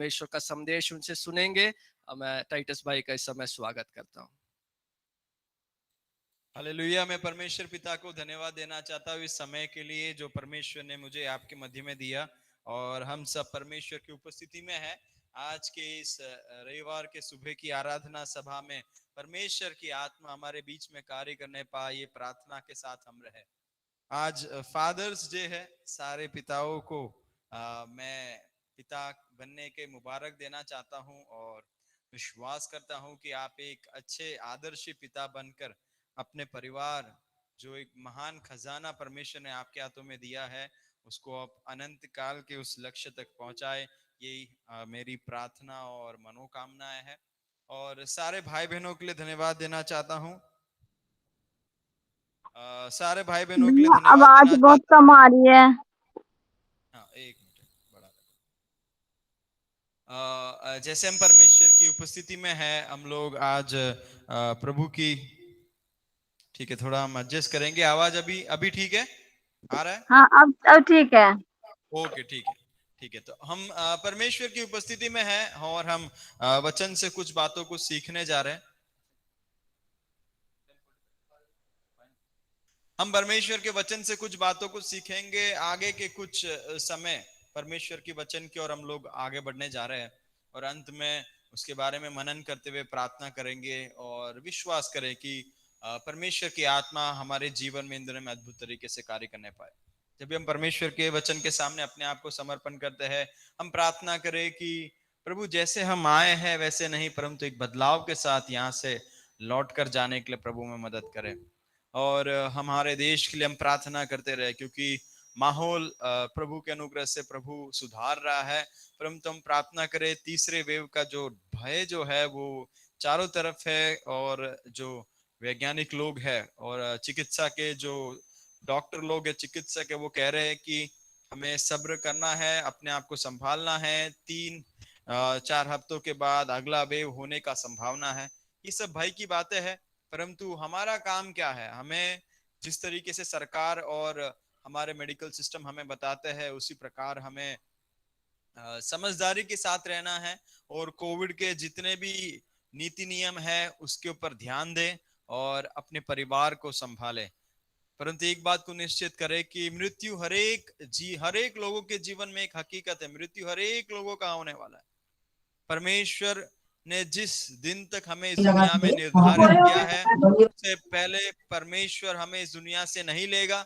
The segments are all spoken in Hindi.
परमेश्वर का संदेश उनसे सुनेंगे। मैं टाइटस भाई का इस समय स्वागत करता हूँ। हालेलुया। मैं परमेश्वर पिता को धन्यवाद देना चाहता हूँ इस समय के लिए जो परमेश्वर ने मुझे आपके मध्य में दिया, और हम सब परमेश्वर की उपस्थिति में हैं। आज के इस रविवार के सुबह की आराधना सभा में परमेश्वर की आत्मा हमारे बीच में कार्य करने पाए, ये प्रार्थना के साथ हम रहे। आज फादर्स डे है। सारे पिताओं को मैं पिता बनने के मुबारक देना चाहता हूं, और विश्वास करता हूं कि आप एक अच्छे आदर्शी पिता बनकर अपने परिवार, जो एक महान खजाना परमेश्वर ने आपके हाथों में दिया है, उसको आप अनंत काल के उस लक्ष्य तक पहुंचाए। यही मेरी प्रार्थना और मनोकामनाएं है। और सारे भाई बहनों के लिए धन्यवाद देना चाहता हूं। सारे भाई बहनों के लिए धन्यवाद आवाज देना बहुत चाहता। कम आ रही है। हाँ, एक मिनट बड़ा। जैसे हम परमेश्वर की उपस्थिति में है, हम लोग आज प्रभु की, ठीक है, थोड़ा हम एडजस्ट करेंगे। आवाज अभी अभी ठीक है, आ रहा है? हाँ, अब ठीक है। ओके, ठीक है, ठीक है। तो हम परमेश्वर की उपस्थिति में हैं, और हम वचन से कुछ बातों को सीखने जा रहे हैं। हम परमेश्वर के वचन से कुछ बातों को सीखेंगे। आगे के कुछ समय परमेश्वर के वचन की ओर हम लोग आगे बढ़ने जा रहे हैं, और अंत में उसके बारे में मनन करते हुए प्रार्थना करेंगे और विश्वास करें कि परमेश्वर की आत्मा हमारे जीवन में इन दिनों में अद्भुत तरीके से कार्य करने पाए। जब भी हम परमेश्वर के वचन के सामने अपने आप को समर्पण करते हैं, हम प्रार्थना करें कि प्रभु जैसे हम आए हैं वैसे नहीं, परंतु एक बदलाव के साथ यहाँ से लौट कर जाने के लिए प्रभु में मदद करें। और हमारे देश के लिए हम प्रार्थना करते रहे, क्योंकि माहौल प्रभु के अनुग्रह से प्रभु सुधार रहा है। परंतु हम प्रार्थना करें, तीसरे वेव का जो भय जो है वो चारों तरफ है, और जो वैज्ञानिक लोग हैं और चिकित्सा के जो डॉक्टर लोग हैं, चिकित्सक है, वो कह रहे हैं कि हमें सब्र करना है, अपने आप को संभालना है। 3-4 हफ्तों के बाद अगला वेव होने का संभावना है। ये सब भय की बातें हैं, परंतु हमारा काम क्या है? हमें जिस तरीके से सरकार और हमारे मेडिकल सिस्टम हमें बताते हैं, उसी प्रकार हमें समझदारी के साथ रहना है, और कोविड के जितने भी नीति नियम है उसके ऊपर ध्यान दें और अपने परिवार को संभालें। परंतु एक बात को निश्चित करें कि मृत्यु हर एक लोगों के जीवन में एक हकीकत है। मृत्यु हर एक लोगों का होने वाला है। परमेश्वर ने जिस दिन तक हमें इस दुनिया में निर्धारित किया है, उससे पहले परमेश्वर हमें इस दुनिया से नहीं लेगा,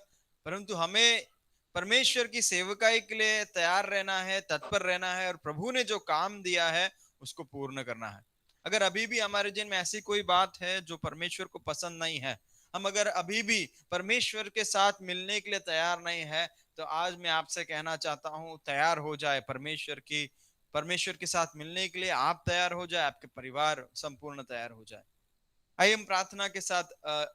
परंतु हमें परमेश्वर की सेवकाई के लिए तैयार रहना है, तत्पर रहना है, और प्रभु ने जो काम दिया है उसको पूर्ण करना है। अगर अभी भी हमारे जीवन में ऐसी कोई बात है जो परमेश्वर को पसंद नहीं है, हम अगर अभी भी परमेश्वर के साथ मिलने के लिए तैयार नहीं है, तो आज मैं आपसे कहना चाहता हूं, तैयार हो जाए। परमेश्वर के साथ मिलने के लिए आप तैयार हो जाए, आपके परिवार संपूर्ण तैयार हो जाए। आइए हम प्रार्थना के साथ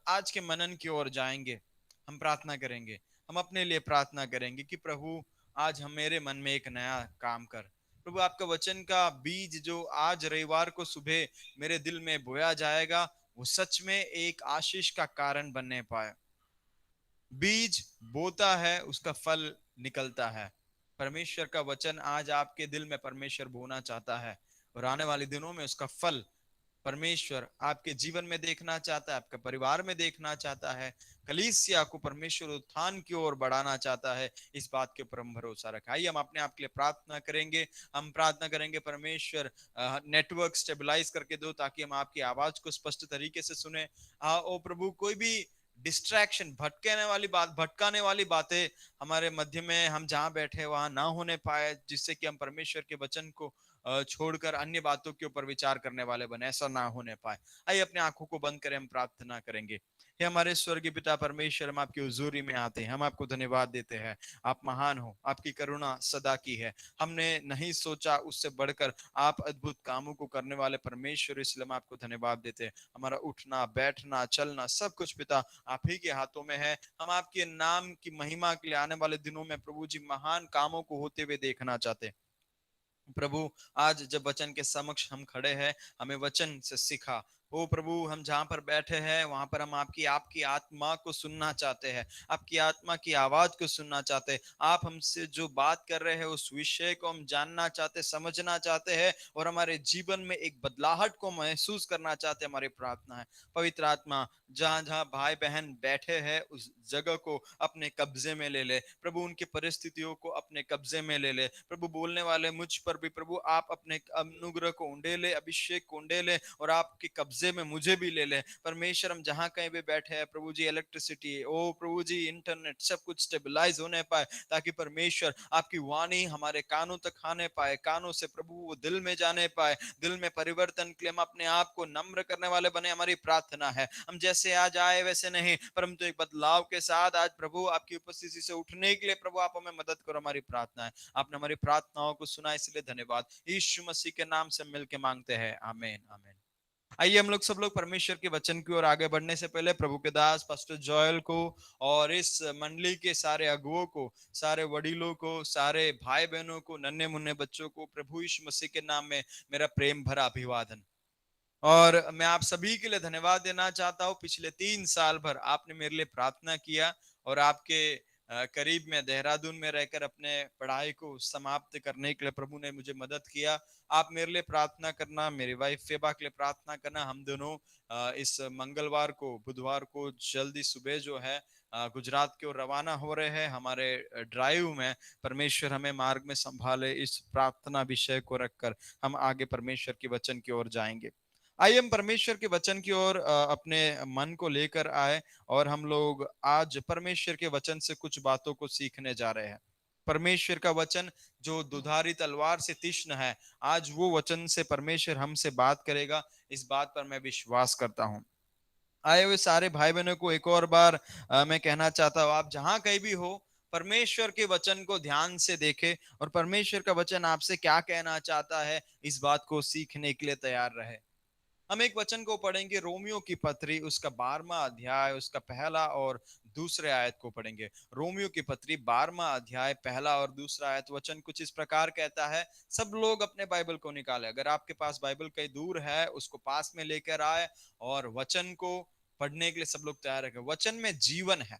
आज के मनन की ओर जाएंगे। हम प्रार्थना करेंगे, हम अपने लिए प्रार्थना करेंगे कि प्रभु आज हम मेरे मन में एक नया काम कर। प्रभु आपका वचन का बीज जो आज रविवार को सुबह मेरे दिल में बोया जाएगा, वो सच में एक आशीष का कारण बनने पाए। बीज बोता है, उसका फल निकलता है। परमेश्वर का वचन आज आपके दिल में परमेश्वर बोना चाहता है, और आने वाले दिनों में उसका फल परमेश्वर आपके जीवन में देखना चाहता है, आपके परिवार में देखना चाहता है। कलीसिया को परमेश्वर उत्थान की ओर बढ़ाना चाहता है। इस बात के ऊपर हम भरोसा रखें। आइए हम अपने आप के लिए प्रार्थना करेंगे। हम प्रार्थना करेंगे, परमेश्वर नेटवर्क स्टेबलाइज करके दो, ताकि हम आपकी आवाज को स्पष्ट तरीके से सुने। ओ प्रभु, कोई भी डिस्ट्रैक्शन, भटकाने वाली बातें हमारे मध्य में, हम जहां बैठे वहां ना होने पाए, जिससे कि हम परमेश्वर के वचन को छोड़कर अन्य बातों के ऊपर विचार करने वाले बने, ऐसा ना होने पाए। आइए अपने आंखों को बंद करें, हम प्रार्थना करेंगे। हे हमारे स्वर्गीय पिता परमेश्वर, हम आपकी हुजूरी में आते हैं, हम आपको धन्यवाद देते हैं। आप महान हो, आपकी करुणा सदा की है। हमने नहीं सोचा उससे बढ़कर आप अद्भुत कामों को करने वाले परमेश्वर, इसलिए हम आपको धन्यवाद देते हैं। हमारा उठना बैठना चलना सब कुछ पिता आप ही के हाथों में है। हम आपके नाम की महिमा के लिए आने वाले दिनों में प्रभु जी महान कामों को होते हुए देखना चाहते हैं। प्रभु आज जब वचन के समक्ष हम खड़े हैं, हमें वचन से सिखा, ओ प्रभु, हम जहाँ पर बैठे हैं वहां पर हम आपकी आपकी आत्मा को सुनना चाहते हैं, आपकी आत्मा की आवाज को सुनना चाहते हैं। आप हमसे जो बात कर रहे हैं उस विषय को हम जानना चाहते, समझना चाहते हैं और हमारे जीवन में एक बदलाहट को महसूस करना चाहते। हमारी प्रार्थना है पवित्र आत्मा, जहां जहां भाई बहन बैठे हैं उस जगह को अपने कब्जे में ले ले प्रभु, उनकी परिस्थितियों को अपने कब्जे में ले ले प्रभु। बोलने वाले मुझ पर भी प्रभु आप अपने अनुग्रह को उंडेले, अभिषेक को उंडेले और आपके कब्जे में मुझे भी ले ले परमेश्वर। हम जहां कहीं भी बैठे हैं प्रभु जी, इलेक्ट्रिसिटी, ओ प्रभु जी, इंटरनेट, सब कुछ स्टेबलाइज होने पाए, ताकि परमेश्वर आपकी वाणी हमारे कानों तक आने पाए, कानों से प्रभु वो दिल में जाने पाए, दिल में परिवर्तन के लिए हम अपने आप को नम्र करने वाले बने। हमारी प्रार्थना है हम जैसे आज आए वैसे नहीं, परंतु एक बदलाव के साथ आज प्रभु आपकी उपस्थिति से उठने के लिए प्रभु आप हमें मदद करो। हमारी प्रार्थना है, आपने हमारी प्रार्थनाओं को सुना इसलिए धन्यवाद। यीशु मसीह के नाम से मिलके मांगते हैं, आमीन आमीन। आइए हम लोग सब लोग परमेश्वर के वचन की ओर आगे बढ़ने से पहले प्रभु के दास पास्टर जोएल को और इस मंडली के सारे अगुओं को, सारे वडीलों को, सारे भाई बहनों को, नन्हे मुन्ने बच्चों को प्रभु यीशु मसीह के नाम में मेरा प्रेम भरा अभिवादन। और मैं आप सभी के लिए धन्यवाद देना चाहता हूँ। पिछले 3 साल भर आपने मेरे लिए प्रार्थना किया और आपके करीब में देहरादून में रहकर अपने पढ़ाई को समाप्त करने के लिए प्रभु ने मुझे मदद किया। आप मेरे लिए प्रार्थना करना, मेरी वाइफ फेबा के लिए प्रार्थना करना। हम दोनों इस मंगलवार को, बुधवार को जल्दी सुबह जो है गुजरात की ओर रवाना हो रहे हैं। हमारे ड्राइव में परमेश्वर हमें मार्ग में संभाले, इस प्रार्थना विषय को रखकर हम आगे परमेश्वर के वचन की ओर जाएंगे। आइए हम परमेश्वर के वचन की ओर अपने मन को लेकर आए और हम लोग आज परमेश्वर के वचन से कुछ बातों को सीखने जा रहे हैं। परमेश्वर का वचन जो दुधारी तलवार से तीक्ष्ण है, आज वो वचन से परमेश्वर हमसे बात करेगा, इस बात पर मैं विश्वास करता हूँ। आए हुए सारे भाई बहनों को एक और बार मैं कहना चाहता हूँ, आप जहां कहीं भी हो परमेश्वर के वचन को ध्यान से देखें और परमेश्वर का वचन आपसे क्या कहना चाहता है, इस बात को सीखने के लिए तैयार रहे। हम एक वचन को पढ़ेंगे, रोमियो की पत्री उसका 12वां अध्याय, उसका पहला और दूसरे आयत को पढ़ेंगे। रोमियो की पत्री 12वां अध्याय, पहला और दूसरा आयत। वचन कुछ इस प्रकार कहता है। सब लोग अपने बाइबल को निकाले, अगर आपके पास बाइबल कहीं दूर है उसको पास में लेकर आए और वचन को पढ़ने के लिए सब लोग तैयार रखें। वचन में जीवन है।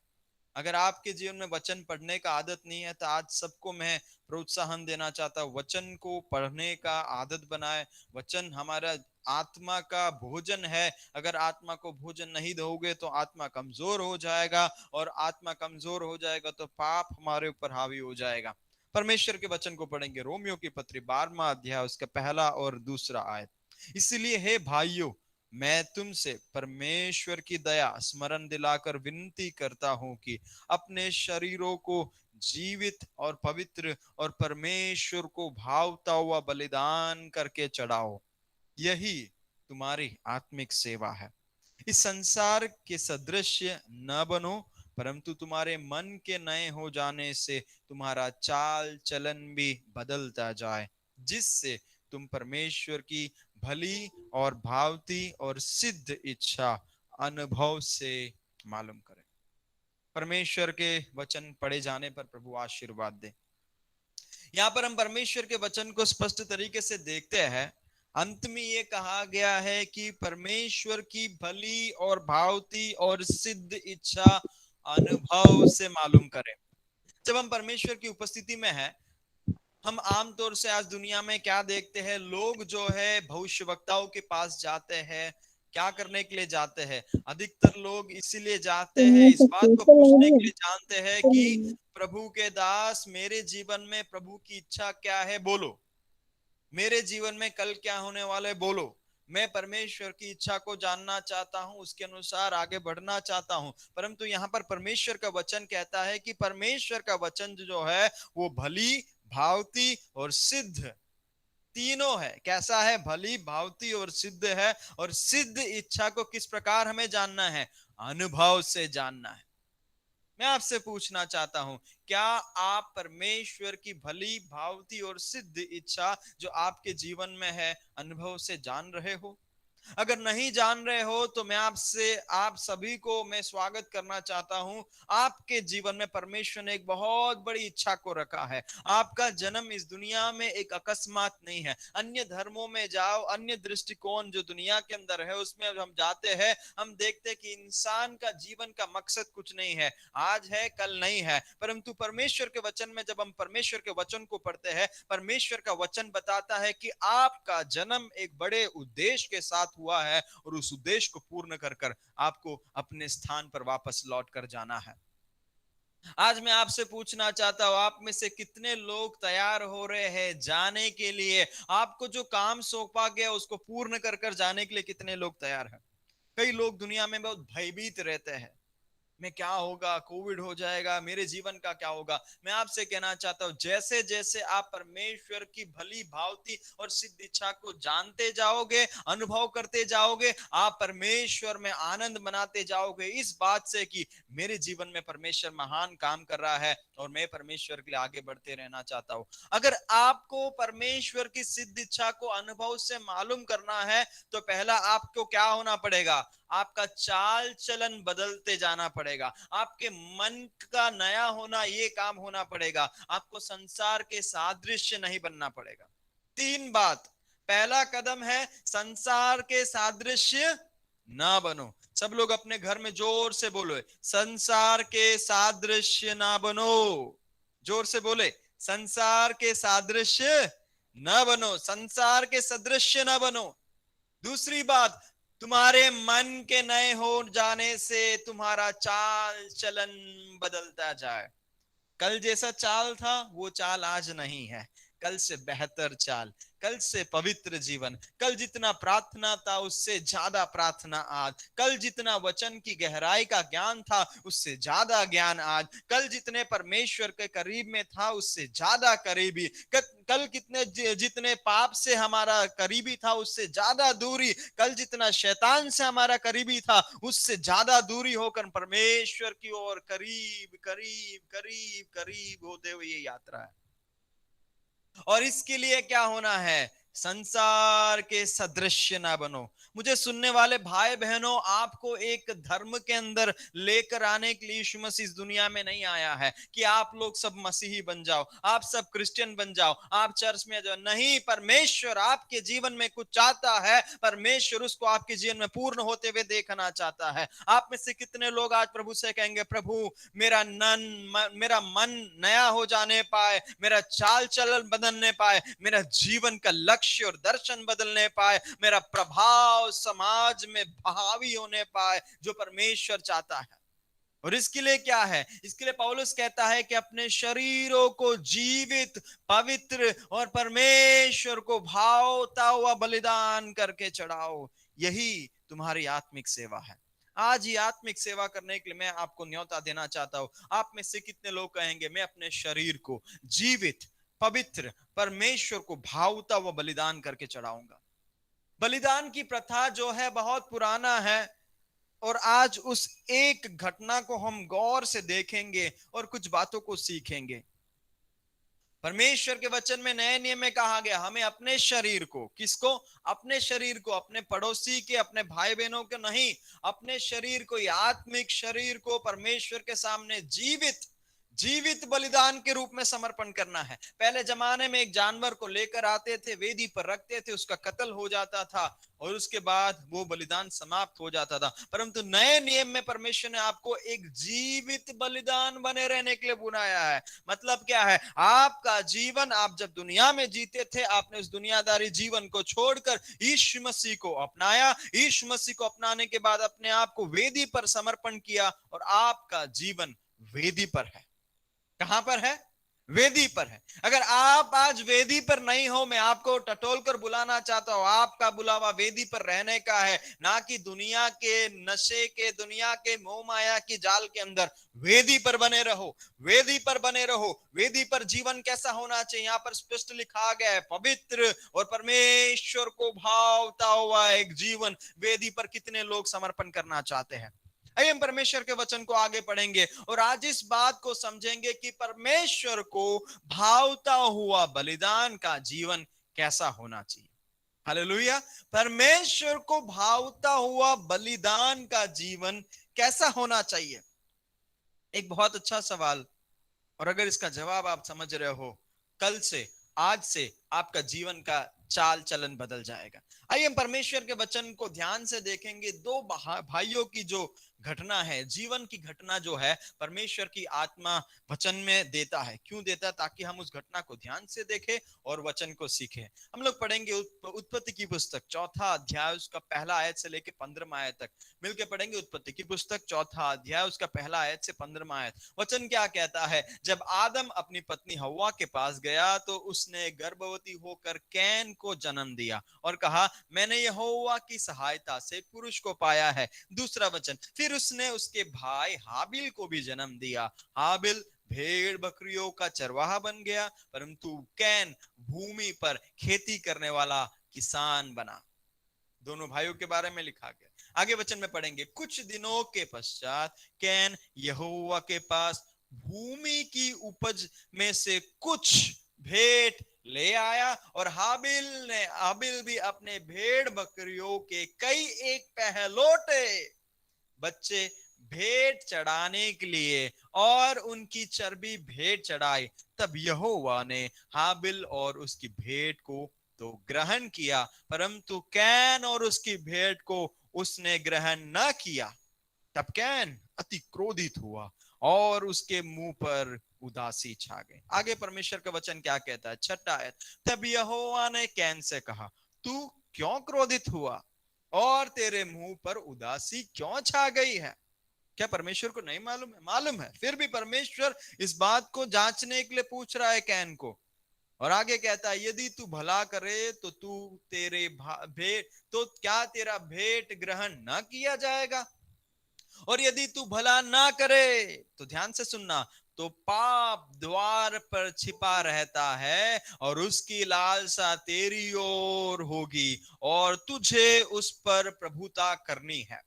अगर आपके जीवन में वचन पढ़ने का आदत नहीं है तो आज सबको मैं प्रोत्साहन देना चाहता हूँ, वचन को पढ़ने का आदत बनाए। वचन हमारा आत्मा का भोजन है। अगर आत्मा को भोजन नहीं दोगे तो आत्मा कमजोर हो जाएगा और आत्मा कमजोर हो जाएगा तो पाप हमारे ऊपर हावी हो जाएगा। परमेश्वर के वचन को पढ़ेंगे। रोमियो की पत्री 12वां अध्याय, उसका पहला और दूसरा आयत। इसलिए हे भाइयों, मैं तुमसे परमेश्वर की दया स्मरण दिलाकर विनती करता हूं कि अपने शरीरों को जीवित और पवित्र और परमेश्वर को भावता हुआ बलिदान करके चढ़ाओ, यही तुम्हारी आत्मिक सेवा है। इस संसार के सदृश्य न बनो, परंतु तुम्हारे मन के नए हो जाने से तुम्हारा चाल चलन भी बदलता जाए, जिससे तुम परमेश्वर की भली और भावती और सिद्ध इच्छा अनुभव से मालूम करें। परमेश्वर के वचन पढ़े जाने पर प्रभु आशीर्वाद दे। यहाँ पर हम परमेश्वर के वचन को स्पष्ट तरीके से देखते हैं। अंत में ये कहा गया है कि परमेश्वर की भली और भावती और सिद्ध इच्छा अनुभव से मालूम करें। जब हम परमेश्वर की उपस्थिति में हैं, हम आमतौर से आज दुनिया में क्या देखते हैं, लोग जो है भविष्यवक्ताओं के पास जाते हैं। क्या करने के लिए जाते हैं? अधिकतर लोग इसीलिए जाते हैं, इस बात को पूछने के लिए जानते हैं कि प्रभु के दास, मेरे जीवन में प्रभु की इच्छा क्या है, बोलो। मेरे जीवन में कल क्या होने वाला है, बोलो। मैं परमेश्वर की इच्छा को जानना चाहता हूं, उसके अनुसार आगे बढ़ना चाहता हूं। परंतु यहाँ पर परमेश्वर का वचन कहता है कि परमेश्वर का वचन जो है वो भली, भावती और सिद्ध तीनों है। कैसा है? भली, भावती और सिद्ध है। और सिद्ध इच्छा को किस प्रकार हमें जानना है? अनुभव से जानना है। मैं आपसे पूछना चाहता हूं, क्या आप परमेश्वर की भली, भावती और सिद्ध इच्छा जो आपके जीवन में है, अनुभव से जान रहे हो? अगर नहीं जान रहे हो तो मैं आपसे, आप सभी को मैं स्वागत करना चाहता हूं। आपके जीवन में परमेश्वर ने एक बहुत बड़ी इच्छा को रखा है। आपका जन्म इस दुनिया में एक अकस्मात नहीं है। अन्य धर्मों में जाओ, अन्य दृष्टिकोण जो दुनिया के अंदर है उसमें हम जाते हैं, हम देखते हैं कि इंसान का जीवन का मकसद कुछ नहीं है, आज है कल नहीं है। परंतु परमेश्वर के वचन में जब हम परमेश्वर के वचन को पढ़ते हैं, परमेश्वर का वचन बताता है कि आपका जन्म एक बड़े उद्देश्य के साथ हुआ है और उस उद्देश्य को पूर्ण कर कर आपको अपने स्थान पर वापस लौट कर जाना है। आज मैं आपसे पूछना चाहता हूं, आप में से कितने लोग तैयार हो रहे हैं जाने के लिए? आपको जो काम सौंपा गया उसको पूर्ण कर कर जाने के लिए कितने लोग तैयार हैं? कई लोग दुनिया में बहुत भयभीत रहते हैं, में क्या होगा, कोविड हो जाएगा, मेरे जीवन का क्या होगा। मैं आपसे कहना चाहता हूं, जैसे जैसे आप परमेश्वर की भली भांति और सिद्ध इच्छा को जानते जाओगे, अनुभव करते जाओगे, आप परमेश्वर में आनंद मनाते जाओगे इस बात से कि मेरे जीवन में परमेश्वर महान काम कर रहा है और मैं परमेश्वर के लिए आगे बढ़ते रहना चाहता हूं। अगर आपको परमेश्वर की सिद्ध इच्छा को अनुभव से मालूम करना है तो पहला आपको क्या होना पड़ेगा? आपका चाल चलन बदलते जाना पड़ेगा। आपके मन का नया होना, ये काम होना पड़ेगा। आपको संसार के सादृश्य नहीं बनना पड़ेगा। तीन बात। पहला कदम है संसार के सादृश्य ना बनो। सब लोग अपने घर में जोर से बोलो, संसार के सादृश्य ना बनो। जोर से बोले, संसार के सादृश्य न बनो, संसार के सदृश्य न बनो। दूसरी बात, तुम्हारे मन के नए हो जाने से तुम्हारा चाल चलन बदलता जाए। कल जैसा चाल था वो चाल आज नहीं है, कल से बेहतर चाल, कल से पवित्र जीवन। कल जितना प्रार्थना था उससे ज्यादा प्रार्थना आज, कल जितना वचन की गहराई का ज्ञान था उससे ज्यादा ज्ञान आज, कल जितने परमेश्वर के करीब में था उससे ज्यादा करीबी, कल कितने जितने पाप से हमारा करीबी था उससे ज्यादा दूरी, कल जितना शैतान से हमारा करीबी था उससे ज्यादा दूरी होकर परमेश्वर की ओर करीब करीब करीब करीब होते हुए ये यात्रा है। और इसके लिए क्या होना है? संसार के सदृश्य ना बनो। मुझे सुनने वाले भाई बहनों, आपको एक धर्म के अंदर लेकर आने के लिए यीशु मसीह इस दुनिया में नहीं आया है कि आप लोग सब मसीही बन जाओ, आप सब क्रिश्चियन बन जाओ, आप चर्च में जाओ। नहीं, परमेश्वर आपके जीवन में कुछ चाहता है, परमेश्वर उसको आपके जीवन में पूर्ण होते हुए देखना चाहता है। आप में से कितने लोग आज प्रभु से कहेंगे, प्रभु मेरा मन नया हो जाने पाए, मेरा चाल चलन बदलने पाए, मेरा जीवन का लक्ष्य और दर्शन बदलने पाए, मेरा प्रभाव समाज में भावी होने पाए जो परमेश्वर चाहता है। और इसके लिए क्या है? इसके लिए पौलुस कहता है कि अपने शरीरों को जीवित, पवित्र और परमेश्वर को भावता हुआ बलिदान करके चढ़ाओ। यही तुम्हारी आत्मिक सेवा है। आज ही आत्मिक सेवा करने के लिए मैं आपको न्योता देना चाहता हूं। आप में से कितने लोग कहेंगे, मैं अपने शरीर को जीवित, पवित्र, परमेश्वर को भावता हुआ बलिदान करके चढ़ाऊंगा। बलिदान की प्रथा जो है बहुत पुराना है और आज उस एक घटना को हम गौर से देखेंगे और कुछ बातों को सीखेंगे। परमेश्वर के वचन में नए नियम में कहा गया, हमें अपने शरीर को, किसको? अपने शरीर को, अपने पड़ोसी के, अपने भाई बहनों के नहीं, अपने शरीर को, आत्मिक शरीर को परमेश्वर के सामने जीवित जीवित बलिदान के रूप में समर्पण करना है। पहले जमाने में एक जानवर को लेकर आते थे, वेदी पर रखते थे, उसका कत्ल हो जाता था और उसके बाद वो बलिदान समाप्त हो जाता था। परंतु नए नियम में परमेश्वर ने आपको एक जीवित बलिदान बने रहने के लिए बुलाया है। मतलब क्या है? आपका जीवन, आप जब दुनिया में जीते थे, आपने उस दुनियादारी जीवन को छोड़कर यीशु मसीह को अपनाया। यीशु मसीह को अपनाने के बाद अपने आप को वेदी पर समर्पण किया और आपका जीवन वेदी पर है। कहां पर है? वेदी पर है। अगर आप आज वेदी पर नहीं हो, मैं आपको टटोल कर बुलाना चाहता हूं। आपका बुलावा वेदी पर रहने का है, ना कि दुनिया के नशे के, दुनिया के मोह माया की जाल के अंदर। वेदी पर बने रहो, वेदी पर बने रहो। वेदी पर जीवन कैसा होना चाहिए? यहां पर स्पष्ट लिखा गया है, पवित्र और परमेश्वर को भावता हुआ एक जीवन। वेदी पर कितने लोग समर्पण करना चाहते हैं? आइए हम परमेश्वर के वचन को आगे पढ़ेंगे और आज इस बात को समझेंगे कि परमेश्वर को भावता हुआ बलिदान का जीवन कैसा होना चाहिए। हालेलुया। परमेश्वर को भावता हुआ बलिदान का जीवन कैसा होना चाहिए? एक बहुत अच्छा सवाल। और अगर इसका जवाब आप समझ रहे हो, कल से, आज से आपका जीवन का चाल चलन बदल जाएगा। आइए हम परमेश्वर के वचन को ध्यान से देखेंगे। दो भाइयों की जो घटना है, जीवन की घटना जो है, परमेश्वर की आत्मा वचन में देता है। क्यों देता है? ताकि हम उस घटना को ध्यान से देखें और वचन को सीखें। हम लोग पढ़ेंगे उत्पत्ति की पुस्तक 4 अध्याय, उसका पहला आयत से लेकर 15वां आयत तक मिलकर पढ़ेंगे। उत्पत्ति की पुस्तक 4 अध्याय, उसका पहला आयत से 15वां आयत। वचन क्या कहता है? जब आदम अपनी पत्नी हव्वा के पास गया तो उसने गर्भवती होकर कैन को जन्म दिया और कहा, मैंने यहोवा की सहायता से पुरुष को पाया है। दूसरा वचन, फिर उसने उसके भाई हाबिल को भी जन्म दिया। हाबिल भेड़ बकरियों का चरवाहा बन गया, परंतु कैन भूमि पर खेती करने वाला किसान बना। दोनों भाइयों के बारे में लिखा गया। आगे वचन में पढ़ेंगे, कुछ दिनों के पश्चात कैन यहोवा के पास भूमि की उपज में से कुछ भेंट ले आया और हाबिल भी अपने भेड़ बकरियों के कई एक पहलोटे बच्चे भेंट चढ़ाने के लिए और उनकी चर्बी भेंट चढ़ाई। तब यहोवा ने हाबिल और उसकी भेंट को तो ग्रहण किया, परंतु कैन और उसकी भेंट को उसने ग्रहण न किया। तब कैन अति क्रोधित हुआ और उसके मुंह पर उदासी छा गई। आगे परमेश्वर का वचन क्या कहता है? 6 आयत, तब यहोवा ने कैन से कहा, तू क्यों क्रोधित हुआ और तेरे मुंह पर उदासी क्यों छा गई है? क्या परमेश्वर को नहीं मालूम है? मालूम है, फिर भी परमेश्वर इस बात को जांचने के लिए पूछ रहा है कैन को। और आगे कहता है, यदि तू भला करे तो भेंट तो क्या तेरा भेंट ग्रहण न किया जाएगा? और यदि तू भला ना करे तो ध्यान से सुनना, तो पाप द्वार पर छिपा रहता है और उसकी लालसा तेरी ओर होगी और तुझे उस पर प्रभुता करनी है।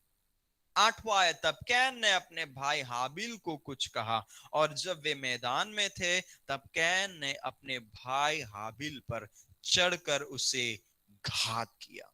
8वां आयत, तब कैन ने अपने भाई हाबिल को कुछ कहा और जब वे मैदान में थे तब कैन ने अपने भाई हाबिल पर चढ़कर उसे घात किया।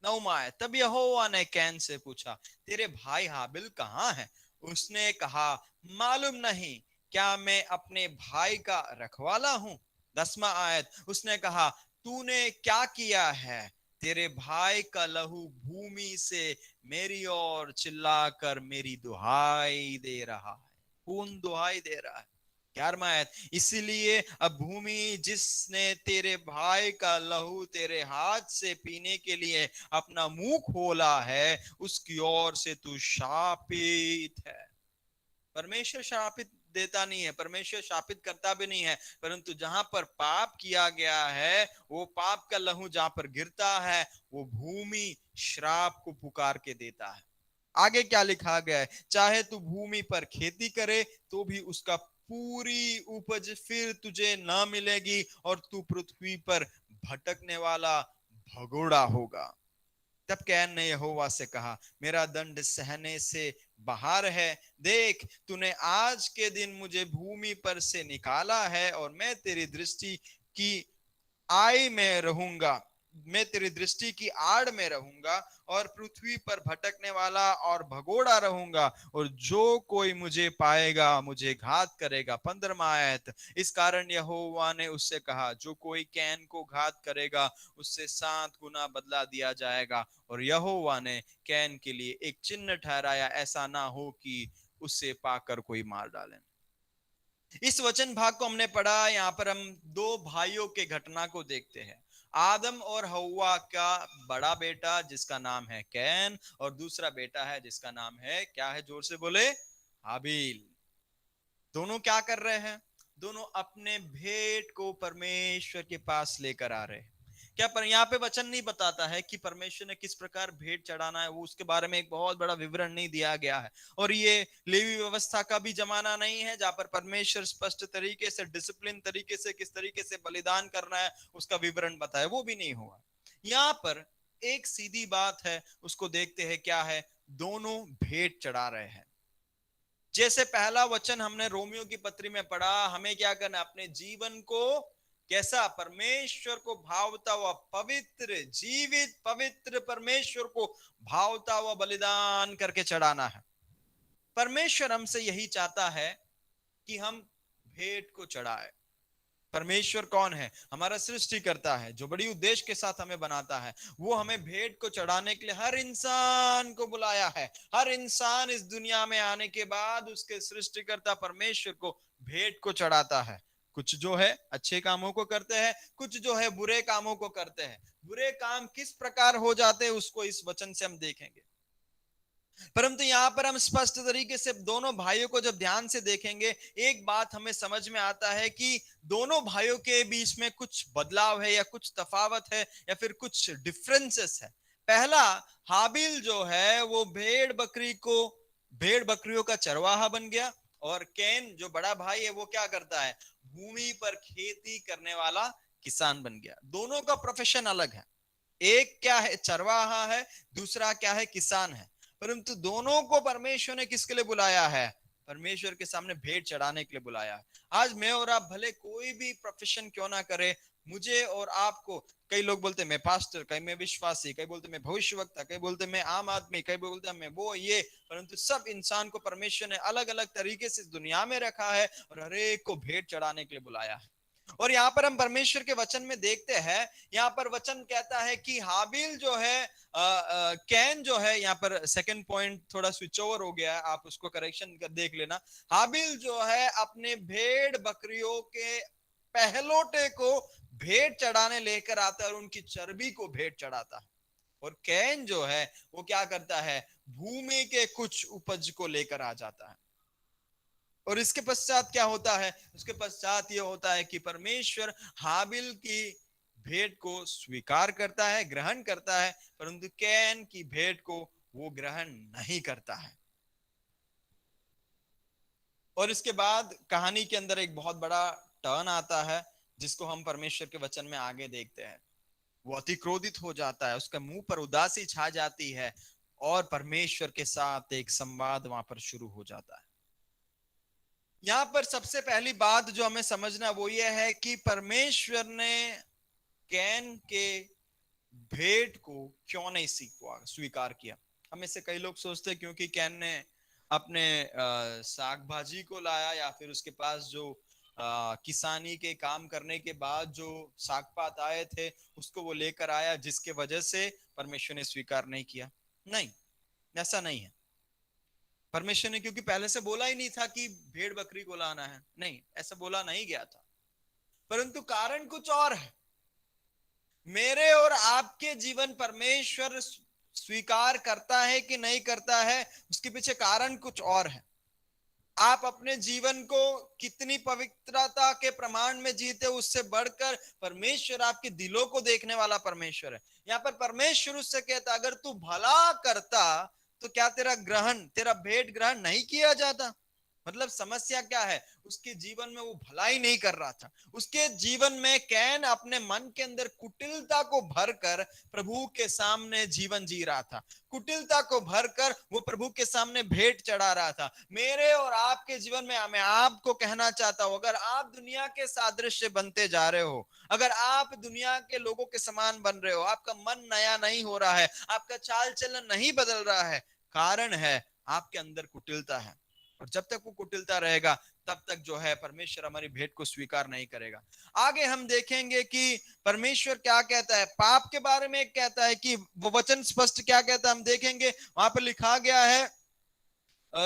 9वां आयत, तब यहोवा ने कैन से पूछा, तेरे भाई हाबिल कहाँ है? उसने कहा, मालूम नहीं, क्या मैं अपने भाई का रखवाला हूं? 10वां आयत, उसने कहा, तूने क्या किया है? तेरे भाई का लहू भूमि से मेरी ओर चिल्लाकर मेरी दुहाई दे रहा है, खून दुहाई दे रहा है। 11वां आयत, इसीलिए अब भूमि जिसने तेरे भाई का लहू तेरे हाथ से पीने के लिए अपना मुंह खोला है, उसकी ओर से तू शापित है। परमेश्वर शापित देता नहीं है, परमेश्वर शापित करता भी नहीं है, परंतु जहां पर पाप किया गया है, वो पाप का लहू जहां पर गिरता है, वो भूमि श्राप को पुकार के देता है। आगे क्या लिखा गया है? चाहे तू भूमि पर खेती करे तो भी उसका पूरी उपज फिर तुझे ना मिलेगी और तू पृथ्वी पर भटकने वाला भगोड़ा होगा। तब कैन ने यहोवा से कहा, मेरा दंड सहने से बाहर है। देख, तूने आज के दिन मुझे भूमि पर से निकाला है और मैं तेरी दृष्टि की आय में रहूंगा, मैं तेरी दृष्टि की आड़ में रहूंगा और पृथ्वी पर भटकने वाला और भगोड़ा रहूंगा और जो कोई मुझे पाएगा मुझे घात करेगा। 15वां आयत, इस कारण यहोवा ने उससे कहा, जो कोई कैन को घात करेगा उससे 7 गुना बदला दिया जाएगा। और यहोवा ने कैन के लिए एक चिन्ह ठहराया, ऐसा ना हो कि उससे पाकर कोई मार डाले। इस वचन भाग को हमने पढ़ा, यहाँ पर हम दो भाइयों के घटना को देखते हैं। आदम और हव्वा का बड़ा बेटा जिसका नाम है कैन और दूसरा बेटा है जिसका नाम है, क्या है? जोर से बोले, हाबिल। दोनों क्या कर रहे हैं? दोनों अपने भेंट को परमेश्वर के पास लेकर आ रहे हैं। क्या पर यहाँ पे वचन नहीं बताता है कि परमेश्वर ने किस प्रकार भेंट चढ़ाना है, वो उसके बारे में एक बहुत बड़ा विवरण नहीं दिया गया है। और ये लेवी व्यवस्था का भी जमाना नहीं है जहां पर परमेश्वर स्पष्ट तरीके से, डिसिप्लिन तरीके से, किस तरीके से बलिदान करना है उसका विवरण बताए, वो भी नहीं हुआ। यहाँ पर एक सीधी बात है, उसको देखते हैं, क्या है? दोनों भेंट चढ़ा रहे हैं। जैसे पहला वचन हमने रोमियो की पत्री में पढ़ा, हमें क्या करना है? अपने जीवन को कैसा? परमेश्वर को भावता हुआ पवित्र, जीवित पवित्र परमेश्वर को भावता हुआ बलिदान करके चढ़ाना है। परमेश्वर हमसे यही चाहता है कि हम भेंट को चढ़ाए। परमेश्वर कौन है? हमारा सृष्टिकर्ता है, जो बड़ी उद्देश्य के साथ हमें बनाता है। वो हमें भेंट को चढ़ाने के लिए हर इंसान को बुलाया है। हर इंसान इस दुनिया में आने के बाद उसके सृष्टिकर्ता परमेश्वर को भेंट को चढ़ाता है। कुछ जो है अच्छे कामों को करते हैं, कुछ जो है बुरे कामों को करते हैं। बुरे काम किस प्रकार हो जाते हैं उसको इस वचन से हम देखेंगे। परंतु यहाँ पर हम स्पष्ट तरीके से दोनों भाइयों को जब ध्यान से देखेंगे, एक बात हमें समझ में आता है कि दोनों भाइयों के बीच में कुछ बदलाव है या कुछ तफावत है या फिर कुछ डिफरेंसेस है। पहला, हाबिल जो है वो भेड़ बकरियों का चरवाहा बन गया, और कैन जो बड़ा भाई है वो क्या करता है? भूमि पर खेती करने वाला किसान बन गया। दोनों का प्रोफेशन अलग है। एक क्या है? चरवाहा है, दूसरा क्या है? किसान है। परंतु दोनों को परमेश्वर ने किसके लिए बुलाया है? परमेश्वर के सामने भेंट चढ़ाने के लिए बुलाया है। आज मैं और आप भले कोई भी प्रोफेशन क्यों ना करे, मुझे और आपको, कई लोग बोलते मैं पास्टर, कई मैं विश्वासी, कई बोलते मैं भविष्यवक्ता, कई बोलते मैं आम आदमी, कई बोलते मैं वो ये, परंतु सब इंसान को परमेश्वर ने अलग अलग तरीके से दुनिया में रखा है और हर एक को भेंट चढ़ाने के लिए बुलाया है। और यहाँ पर हम परमेश्वर के वचन में देखते हैं, यहाँ पर वचन कहता है कि हाबिल जो है, कैन जो है, यहाँ पर सेकंड पॉइंट थोड़ा स्विच ओवर हो गया है, आप उसको करेक्शन कर देख लेना। हाबिल जो है अपने भेड़ बकरियों के पहलोटे को भेंट चढ़ाने लेकर आता है और उनकी चर्बी को भेंट चढ़ाता है। और कैन जो है वो क्या करता है? भूमि के कुछ उपज को लेकर आ जाता है। और इसके पश्चात क्या होता है? उसके पश्चात ये होता है कि परमेश्वर हाबिल की भेंट को स्वीकार करता है, ग्रहण करता है, परंतु कैन की भेंट को वो ग्रहण नहीं करता है। और इसके बाद कहानी के अंदर एक बहुत बड़ा टर्न आता है, जिसको हम परमेश्वर के वचन में आगे देखते हैं। वो अति क्रोधित हो जाता है, उसका मुंह पर उदासी छा जाती है, और परमेश्वर के साथ एक संवाद वहां पर शुरू हो जाता है। यहां पर सबसे पहली बात जो हमें समझना वो ये है कि परमेश्वर ने कैन के भेंट को क्यों नहीं स्वीकार किया। हमें से कई लोग सोचते हैं क्योंकि कैन ने अपने साग भाजी को लाया, या फिर उसके पास जो किसानी के काम करने के बाद जो साग पात आए थे उसको वो लेकर आया, जिसके वजह से परमेश्वर ने स्वीकार नहीं किया। नहीं, ऐसा नहीं है। परमेश्वर ने क्योंकि पहले से बोला ही नहीं था कि भेड़ बकरी को लाना है, नहीं, ऐसा बोला नहीं गया था। परंतु कारण कुछ और है। मेरे और आपके जीवन परमेश्वर स्वीकार करता है कि नहीं करता है, उसके पीछे कारण कुछ और है। आप अपने जीवन को कितनी पवित्रता के प्रमाण में जीते, उससे बढ़कर परमेश्वर आपके दिलों को देखने वाला परमेश्वर है। यहाँ पर परमेश्वर उससे कहता, अगर तू भला करता तो क्या तेरा भेंट ग्रहण नहीं किया जाता? मतलब समस्या क्या है? उसके जीवन में वो भलाई नहीं कर रहा था। उसके जीवन में कैन अपने मन के अंदर कुटिलता को भरकर प्रभु के सामने जीवन जी रहा था। कुटिलता को भरकर वो प्रभु के सामने भेंट चढ़ा रहा था। मेरे और आपके जीवन में मैं आपको कहना चाहता हूं, अगर आप दुनिया के सादृश्य बनते जा रहे हो, अगर आप दुनिया के लोगों के समान बन रहे हो, आपका मन नया नहीं हो रहा है, आपका चाल चलन नहीं बदल रहा है, कारण है आपके अंदर कुटिलता है। और जब तक वो कुटिलता रहेगा तब तक जो है परमेश्वर हमारी भेंट को स्वीकार नहीं करेगा। आगे हम देखेंगे कि परमेश्वर क्या कहता है पाप के बारे में। कहता है कि वो वचन स्पष्ट क्या कहता है हम देखेंगे। वहां पर लिखा गया है,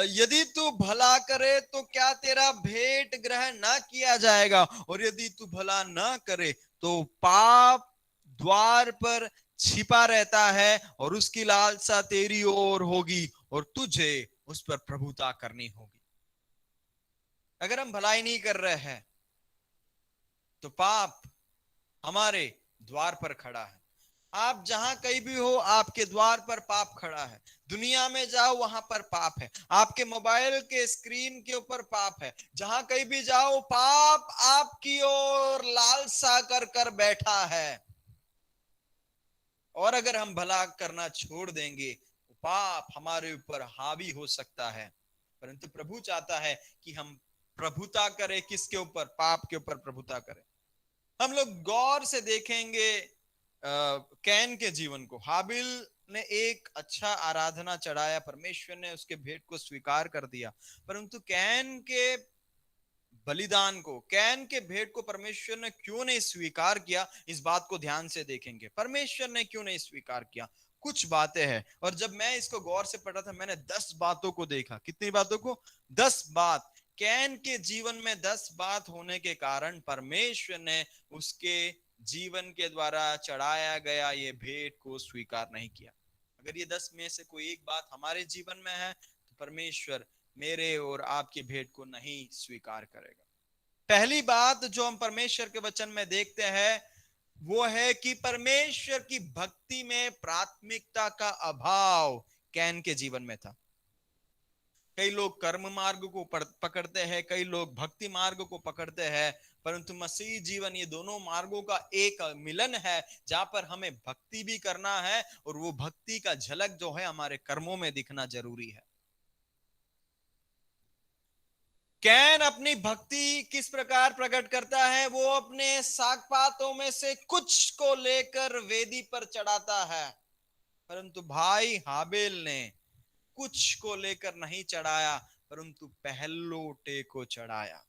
यदि तू भला करे तो क्या तेरा भेंट ग्रहण ना किया जाएगा, और यदि तू भला ना करे तो पाप द्वार पर छिपा रहता है और उसकी लालसा तेरी ओर होगी और तुझे उस पर प्रभुता करनी होगी। अगर हम भलाई नहीं कर रहे हैं तो पाप हमारे द्वार पर खड़ा है। आप जहां कहीं भी हो, आपके द्वार पर पाप खड़ा है। दुनिया में जाओ, वहां पर पाप है। आपके मोबाइल के स्क्रीन के ऊपर पाप है। जहां कहीं भी जाओ, पाप आपकी ओर लालसा कर कर बैठा है। और अगर हम भला करना छोड़ देंगे तो पाप हमारे ऊपर हावी हो सकता है। परंतु प्रभु चाहता है कि हम प्रभुता करें। किसके ऊपर? पाप के ऊपर प्रभुता करें। हम लोग गौर से देखेंगे कैन के जीवन को। हाबिल ने एक अच्छा आराधना चढ़ाया, परमेश्वर ने उसके भेंट को स्वीकार कर दिया, परंतु कैन के बलिदान को, कैन के भेंट को परमेश्वर ने क्यों नहीं स्वीकार किया, इस बात को ध्यान से देखेंगे। परमेश्वर ने क्यों नहीं स्वीकार किया, कुछ बातें हैं। और जब मैं इसको गौर से पढ़ा था, मैंने 10 बातों को देखा। कितनी बातों को? 10 बात। कैन के जीवन में 10 बात होने के कारण परमेश्वर ने उसके जीवन के द्वारा चढ़ाया गया ये भेंट को स्वीकार नहीं किया। अगर ये 10 में से कोई एक बात हमारे जीवन में है, तो परमेश्वर मेरे और आपकी भेंट को नहीं स्वीकार करेगा। पहली बात जो हम परमेश्वर के वचन में देखते हैं, वो है कि परमेश्वर की भक्ति में प्राथमिकता का अभाव कैन के जीवन में था। कई लोग कर्म मार्ग को पकड़ते हैं, कई लोग भक्ति मार्ग को पकड़ते हैं, परंतु मसीह जीवन ये दोनों मार्गों का एक मिलन है, जहां पर हमें भक्ति भी करना है और वो भक्ति का झलक जो है हमारे कर्मों में दिखना जरूरी है। कैन अपनी भक्ति किस प्रकार प्रकट करता है? वो अपने सागपातों में से कुछ को लेकर वेदी पर चढ़ाता है, परंतु भाई हाबिल ने कुछ को लेकर नहीं चढ़ाया, परंतु पहलोटे को चढ़ाया।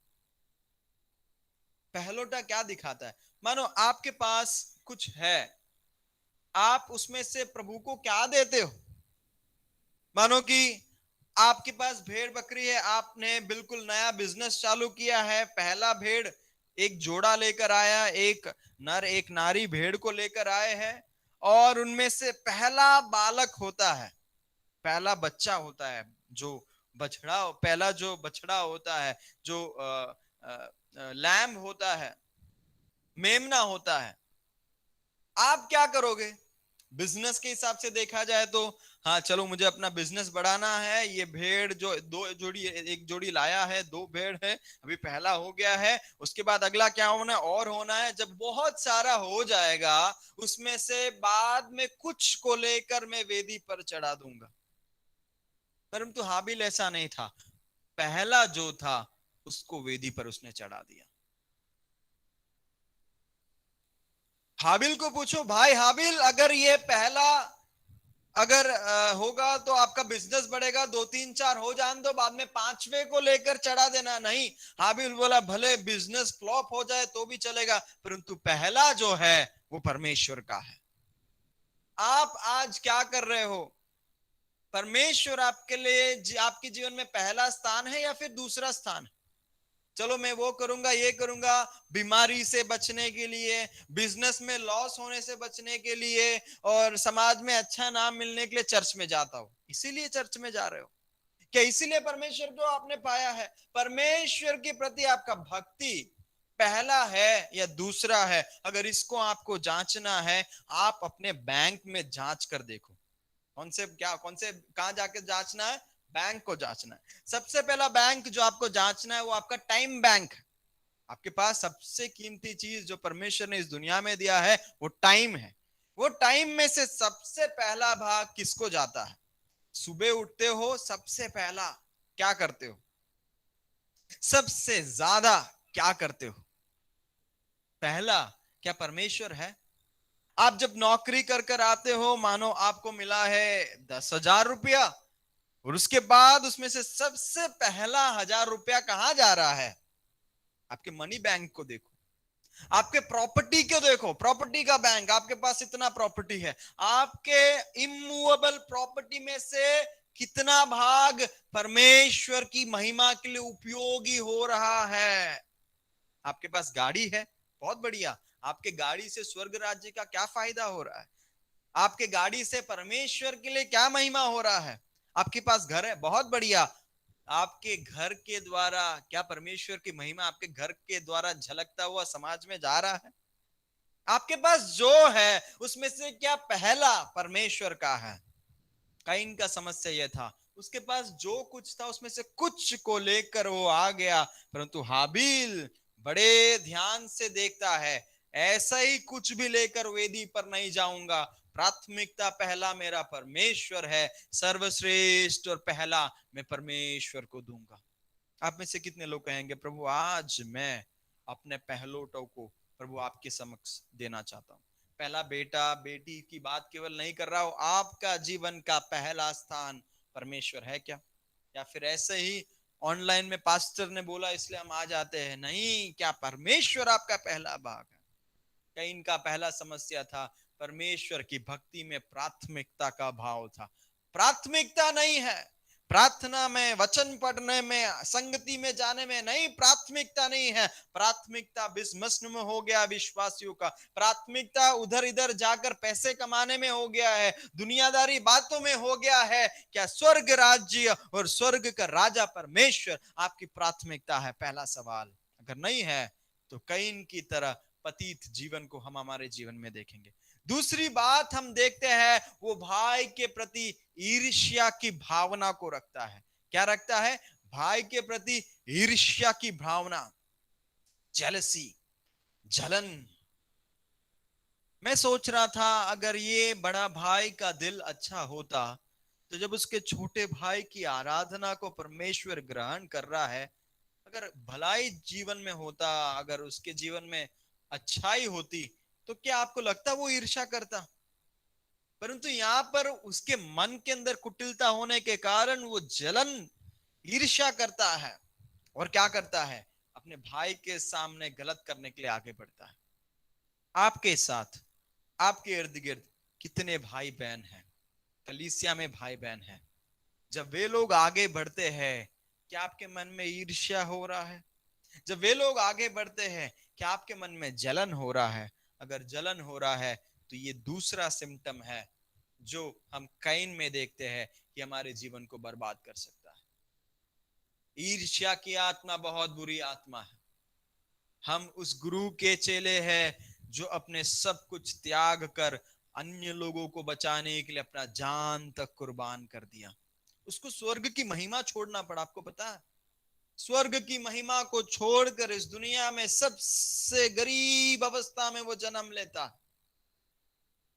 पहलोटा क्या दिखाता है? मानो आपके पास कुछ है, आप उसमें से प्रभु को क्या देते हो? मानो कि आपके पास भेड़ बकरी है, आपने बिल्कुल नया बिजनेस चालू किया है, पहला भेड़ एक जोड़ा लेकर आया, एक नर एक नारी भेड़ को लेकर आए हैं, और उनमें से पहला बालक होता है, पहला बच्चा होता है, जो बछड़ा, पहला जो बछड़ा होता है, जो लैम्ब होता है, मेमना होता है। आप क्या करोगे? बिजनेस के हिसाब से देखा जाए तो, हाँ चलो मुझे अपना बिजनेस बढ़ाना है, ये भेड़ जो दो जोड़ी, एक जोड़ी लाया है, 2 भेड़ है, अभी पहला हो गया है, उसके बाद अगला क्या होना है? और होना है। जब बहुत सारा हो जाएगा, उसमें से बाद में कुछ को लेकर मैं वेदी पर चढ़ा दूंगा। परंतु हाबिल ऐसा नहीं था, पहला जो था उसको वेदी पर उसने चढ़ा दिया। हाबिल को पूछो, भाई हाबिल, अगर ये पहला अगर होगा तो आपका बिजनेस बढ़ेगा, 2 3 4 हो जाने दो, बाद में 5वें को लेकर चढ़ा देना। नहीं, हाबिल बोला भले बिजनेस फ्लॉप हो जाए तो भी चलेगा, परंतु पहला जो है वो परमेश्वर का है। आप आज क्या कर रहे हो? परमेश्वर आपके लिए, आपके जीवन में पहला स्थान है या फिर दूसरा स्थान है? चलो मैं वो करूंगा, ये करूंगा, बीमारी से बचने के लिए, बिजनेस में लॉस होने से बचने के लिए, और समाज में अच्छा नाम मिलने के लिए चर्च में जाता हूं। इसीलिए चर्च में जा रहे हो क्या? इसीलिए परमेश्वर को आपने पाया है? परमेश्वर के प्रति आपका भक्ति पहला है या दूसरा है? अगर इसको आपको जांचना है, आप अपने बैंक में जांच कर देखो। कौन से कहां जाके जांचना है? बैंक को जांचना है। सबसे पहला बैंक जो आपको जांचना है वो आपका टाइम बैंक है। आपके पास सबसे कीमती चीज जो परमेश्वर ने इस दुनिया में दिया है वो टाइम है। वो टाइम में से सबसे पहला भाग किसको जाता है? सुबह उठते हो, सबसे पहला क्या करते हो? सबसे ज्यादा क्या करते हो? पहला क्या परमेश्वर है? आप जब नौकरी कर कर आते हो, मानो आपको मिला है 10,000 रुपया, और उसके बाद उसमें से सबसे पहला 1,000 रुपया कहां जा रहा है? आपके मनी बैंक को देखो, आपके प्रॉपर्टी को देखो, प्रॉपर्टी का बैंक। आपके पास इतना प्रॉपर्टी है, आपके इमूवेबल प्रॉपर्टी में से कितना भाग परमेश्वर की महिमा के लिए उपयोगी हो रहा है? आपके पास गाड़ी है, बहुत बढ़िया, आपके गाड़ी से स्वर्ग राज्य का क्या फायदा हो रहा है? आपके गाड़ी से परमेश्वर के लिए क्या महिमा हो रहा है? आपके पास घर है, बहुत बढ़िया, आपके घर के द्वारा क्या परमेश्वर की महिमा आपके घर के द्वारा झलकता हुआ समाज में जा रहा है? आपके पास जो है उसमें से क्या पहला परमेश्वर का है? काइन का समस्या यह था, उसके पास जो कुछ था उसमें से कुछ को लेकर वो आ गया, परंतु हाबिल बड़े ध्यान से देखता है, ऐसा ही कुछ भी लेकर वेदी पर नहीं जाऊंगा, प्राथमिकता पहला मेरा परमेश्वर है, सर्वश्रेष्ठ और पहला मैं परमेश्वर को दूंगा। आप में से कितने लोग कहेंगे, प्रभु आज मैं अपने पहलोटों को प्रभु आपके समक्ष देना चाहता हूँ। पहला बेटा बेटी की बात केवल नहीं कर रहा हूं, आपका जीवन का पहला स्थान परमेश्वर है क्या? या फिर ऐसे ही ऑनलाइन में पास्टर ने बोला इसलिए हम आ जाते हैं? नहीं, क्या परमेश्वर आपका पहला भाग है? कैन का पहला समस्या था परमेश्वर की भक्ति में प्राथमिकता का भाव था। प्राथमिकता नहीं है प्रार्थना में, वचन पढ़ने में, संगति में जाने में, नहीं, प्राथमिकता नहीं है। प्राथमिकता बिजनेस में हो गया विश्वासियों का, प्राथमिकता उधर इधर जाकर पैसे कमाने में हो गया है, दुनियादारी बातों में हो गया है। क्या स्वर्ग राज्य और स्वर्ग का राजा परमेश्वर आपकी प्राथमिकता है? पहला सवाल। अगर नहीं है तो कैन की तरह पतित जीवन को हम हमारे जीवन में देखेंगे। दूसरी बात हम देखते हैं, वो भाई के प्रति ईर्ष्या की भावना को रखता है। क्या रखता है? भाई के प्रति ईर्ष्या की भावना, जेलसी, जलन। मैं सोच रहा था अगर ये बड़ा भाई का दिल अच्छा होता तो जब उसके छोटे भाई की आराधना को परमेश्वर ग्रहण कर रहा है, अगर भलाई जीवन में होता, अगर उसके जीवन में अच्छाई होती, तो क्या आपको लगता वो ईर्ष्या करता? परंतु यहाँ पर उसके मन के अंदर कुटिलता होने के कारण वो जलन, ईर्ष्या करता है। और क्या करता है? अपने भाई के सामने गलत करने के लिए आगे बढ़ता है। आपके साथ, आपके इर्द गिर्द कितने भाई बहन हैं, कलीसिया में भाई बहन हैं, जब वे लोग आगे बढ़ते हैं क्या आपके मन में ईर्ष्या हो रहा है? जब वे लोग आगे बढ़ते हैं क्या आपके मन में जलन हो रहा है? अगर जलन हो रहा है तो ये दूसरा सिम्टम है जो हम कैन में देखते हैं कि हमारे जीवन को बर्बाद कर सकता है। ईर्ष्या की आत्मा बहुत बुरी आत्मा है। हम उस गुरु के चेले हैं जो अपने सब कुछ त्याग कर अन्य लोगों को बचाने के लिए अपना जान तक कुर्बान कर दिया। उसको स्वर्ग की महिमा छोड़ना पड़ा। आपको पता है, स्वर्ग की महिमा को छोड़कर इस दुनिया में सबसे गरीब अवस्था में वो जन्म लेता।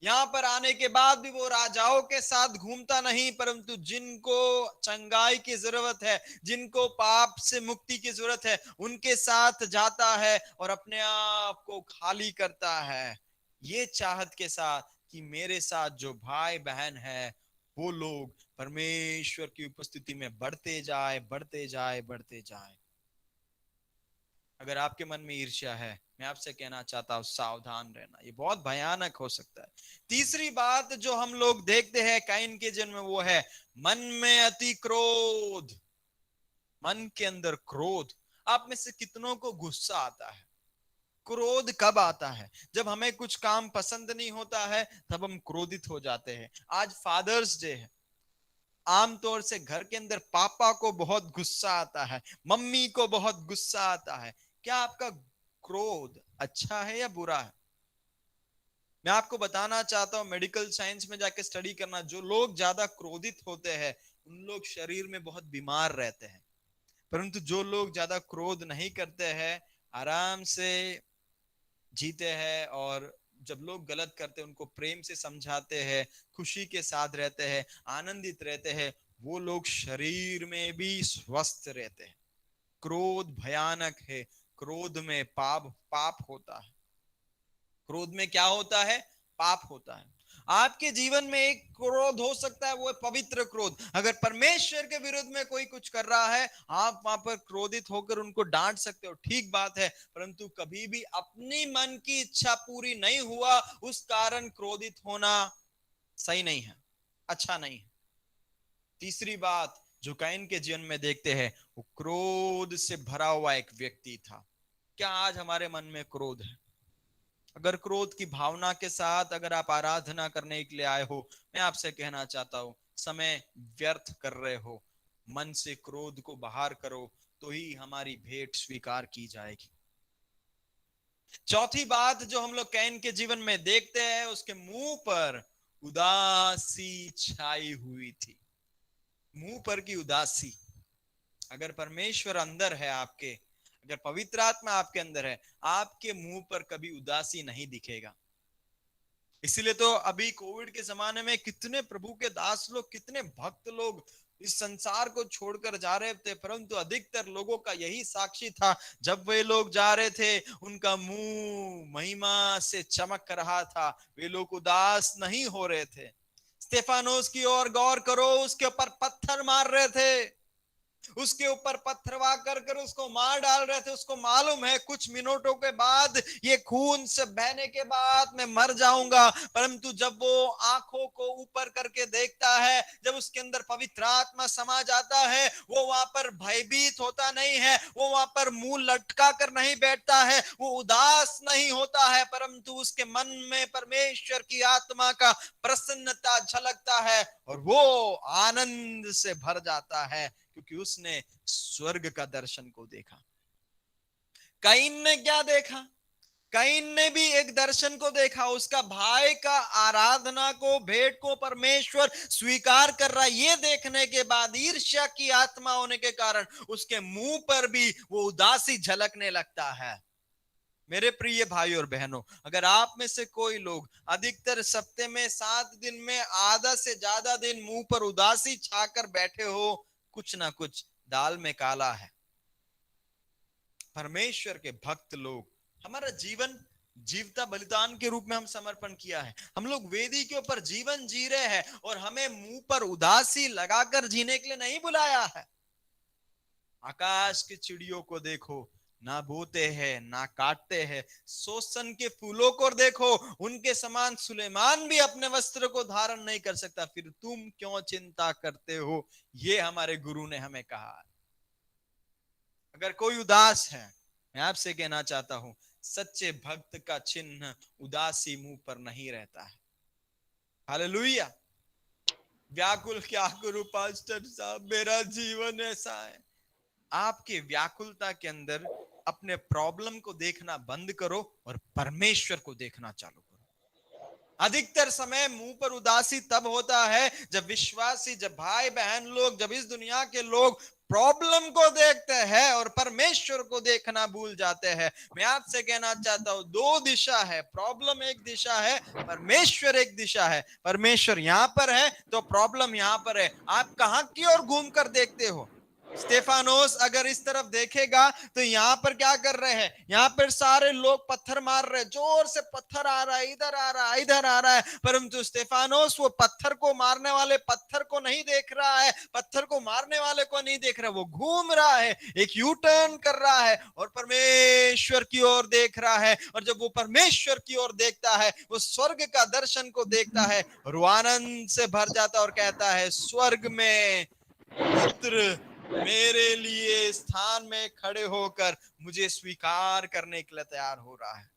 यहां पर आने के बाद भी वो राजाओं के साथ घूमता नहीं, परंतु जिनको चंगाई की जरूरत है, जिनको पाप से मुक्ति की जरूरत है, उनके साथ जाता है और अपने आप को खाली करता है, ये चाहत के साथ कि मेरे साथ जो भाई बहन है वो लोग परमेश्वर की उपस्थिति में बढ़ते जाए, बढ़ते जाए, बढ़ते जाए। अगर आपके मन में ईर्ष्या है, मैं आपसे कहना चाहता हूं सावधान रहना, ये बहुत भयानक हो सकता है। तीसरी बात जो हम लोग देखते हैं कैन के जन्म में, वो है मन में अति क्रोध। मन के अंदर क्रोध। आप में से कितनों को गुस्सा आता है? क्रोध कब आता है? जब हमें कुछ काम पसंद नहीं होता है तब हम क्रोधित हो जाते हैं। आज फादर्स डे है, आमतौर से घर के अंदर पापा को बहुत गुस्सा आता है, मम्मी को बहुत गुस्सा आता है। क्या आपका क्रोध अच्छा है या बुरा है? मैं आपको बताना चाहता हूं, मेडिकल साइंस में जाके स्टडी करना, जो लोग ज्यादा क्रोधित होते हैं उन लोग शरीर में बहुत बीमार रहते हैं, परंतु जो लोग ज्यादा क्रोध नहीं करते हैं, आराम से जीते हैं, और जब लोग गलत करते हैं उनको प्रेम से समझाते हैं, खुशी के साथ रहते हैं, आनंदित रहते हैं, वो लोग शरीर में भी स्वस्थ रहते हैं। क्रोध भयानक है। क्रोध में पाप पाप होता है। क्रोध में क्या होता है? पाप होता है। आपके जीवन में एक क्रोध हो सकता है, वो है पवित्र क्रोध। अगर परमेश्वर के विरुद्ध में कोई कुछ कर रहा है, आप वहां पर क्रोधित होकर उनको डांट सकते हो, ठीक बात है, परंतु कभी भी अपनी मन की इच्छा पूरी नहीं हुआ उस कारण क्रोधित होना सही नहीं है, अच्छा नहीं है। तीसरी बात जो कैन के जीवन में देखते हैं, वो क्रोध से भरा हुआ एक व्यक्ति था। क्या आज हमारे मन में क्रोध है? अगर क्रोध की भावना के साथ अगर आप आराधना करने के लिए आए हो, मैं आपसे कहना चाहता हूं समय व्यर्थ कर रहे हो। मन से क्रोध को बाहर करो तो ही हमारी भेंट स्वीकार की जाएगी। चौथी बात जो हम लोग कैन के जीवन में देखते हैं, उसके मुंह पर उदासी छाई हुई थी। मुंह पर की उदासी। अगर परमेश्वर अंदर है आपके, अगर पवित्र आत्मा आपके अंदर है, आपके मुंह पर कभी उदासी नहीं दिखेगा। इसीलिए तो अभी कोविड के जमाने में कितने प्रभु के दास लोग, कितने भक्त लोग इस संसार को छोड़कर जा रहे थे, परंतु अधिकतर लोगों का यही साक्षी था। जब वे लोग जा रहे थे, उनका मुंह महिमा से चमक रहा था, वे लोग उदास नहीं हो रहे थे। स्तेफानोस की ओर गौर करो, उसके ऊपर पत्थर मार रहे थे, उसके ऊपर पत्थरवा कर उसको मार डाल रहे थे। उसको मालूम है कुछ मिनटों के बाद, ये खून से बहने के बाद मैं मर जाऊंगा। परंतु जब वो आंखों को ऊपर करके देखता है, जब उसके अंदर पवित्र आत्मा समा जाता है, वो वहां पर भयभीत होता नहीं है, वो वहां पर मुंह लटका कर नहीं बैठता है, वो उदास नहीं होता है, परंतु उसके मन में परमेश्वर की आत्मा का प्रसन्नता झलकता है और वो आनंद से भर जाता है, क्योंकि उसने स्वर्ग का दर्शन को देखा। कैन ने क्या देखा? कैन ने भी एक दर्शन को देखा। उसका भाई का आराधना को, भेंट को परमेश्वर स्वीकार कर रहा है, ये देखने के बाद ईर्ष्या की आत्मा होने के कारण उसके मुंह पर भी वो उदासी झलकने लगता है। मेरे प्रिय भाई और बहनों, अगर आप में से कोई लोग अधिकतर सप्ते में 7 दिन में आधा से ज्यादा दिन मुंह पर उदासी छाकर बैठे हो, कुछ ना कुछ दाल में काला है। परमेश्वर के भक्त लोग, हमारा जीवन जीवता बलिदान के रूप में हम समर्पण किया है। हम लोग वेदी के ऊपर जीवन जी रहे हैं और हमें मुंह पर उदासी लगाकर जीने के लिए नहीं बुलाया है। आकाश की चिड़ियों को देखो, ना बोते हैं ना काटते हैं, सोसन के फूलों को देखो, उनके समान सुलेमान भी अपने वस्त्र को धारण नहीं कर सकता, फिर तुम क्यों चिंता करते हो, ये हमारे गुरु ने हमें कहा है। अगर कोई उदास है, मैं आपसे कहना चाहता हूं, सच्चे भक्त का चिन्ह उदासी मुंह पर नहीं रहता है। हालेलुया। व्याकुल क्या करूं पास्टर साहब, मेरा जीवन ऐसा है। आपके व्याकुलता के अंदर अपने प्रॉब्लम को देखना बंद करो और परमेश्वर को देखना चालू करो। अधिकतर समय मुंह पर उदासी तब होता है जब विश्वासी, जब भाई बहन लोग, जब इस दुनिया के लोग प्रॉब्लम को देखते हैं और परमेश्वर को देखना भूल जाते हैं। मैं आपसे कहना चाहता हूं, दो दिशा है, प्रॉब्लम एक दिशा है, परमेश्वर एक दिशा है। परमेश्वर यहां पर है तो प्रॉब्लम यहां पर है। आप कहां की ओर घूम कर देखते हो? स्टेफानोस अगर इस तरफ देखेगा तो यहाँ पर क्या कर रहे हैं, यहाँ पर सारे लोग पत्थर मार रहे हैं, जोर से पत्थर आ रहा है, इधर आ रहा है, इधर आ रहा है, परंतु स्टेफानोस वो पत्थर को मारने वाले पत्थर को नहीं देख रहा है, पत्थर को मारने वाले को नहीं देख रहा, वो घूम रहा है, एक यू टर्न कर रहा है और परमेश्वर की ओर देख रहा है। और जब वो परमेश्वर की ओर देखता है, वो स्वर्ग का दर्शन को देखता है और वो आनंद से भर जाता है और कहता है, स्वर्ग में पुत्र मेरे लिए स्थान में खड़े होकर मुझे स्वीकार करने के लिए तैयार हो रहा है।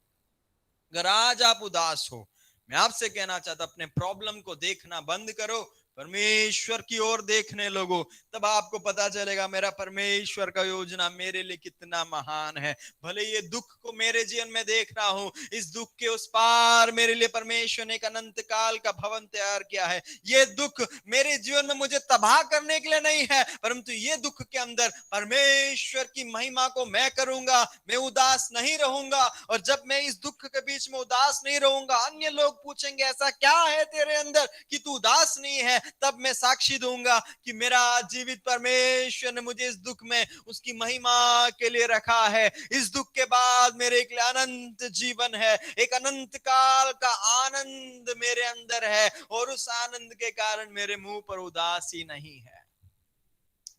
अगर आज आप उदास हो, मैं आपसे कहना चाहता, अपने प्रॉब्लम को देखना बंद करो, परमेश्वर की ओर देखने लगो, तब आपको पता चलेगा मेरा परमेश्वर का योजना मेरे लिए कितना महान है। भले ये दुख को मेरे जीवन में देख रहा हूं, इस दुख के उस पार मेरे लिए परमेश्वर ने एक अनंत काल का भवन तैयार किया है। ये दुख मेरे जीवन में मुझे तबाह करने के लिए नहीं है, परंतु ये दुख के अंदर परमेश्वर की महिमा को मैं करूंगा, मैं उदास नहीं रहूंगा। और जब मैं इस दुख के बीच में उदास नहीं रहूंगा, अन्य लोग पूछेंगे ऐसा क्या है तेरे अंदर कि तू उदास नहीं है, तब मैं साक्षी दूंगा कि मेरा जीवित परमेश्वर ने मुझे इस दुख में उसकी महिमा के लिए रखा है। इस दुख के बाद मेरे एक अनंत जीवन है, एक अनंत काल का आनंद मेरे अंदर है और उस आनंद के कारण मेरे मुंह पर उदासी नहीं है।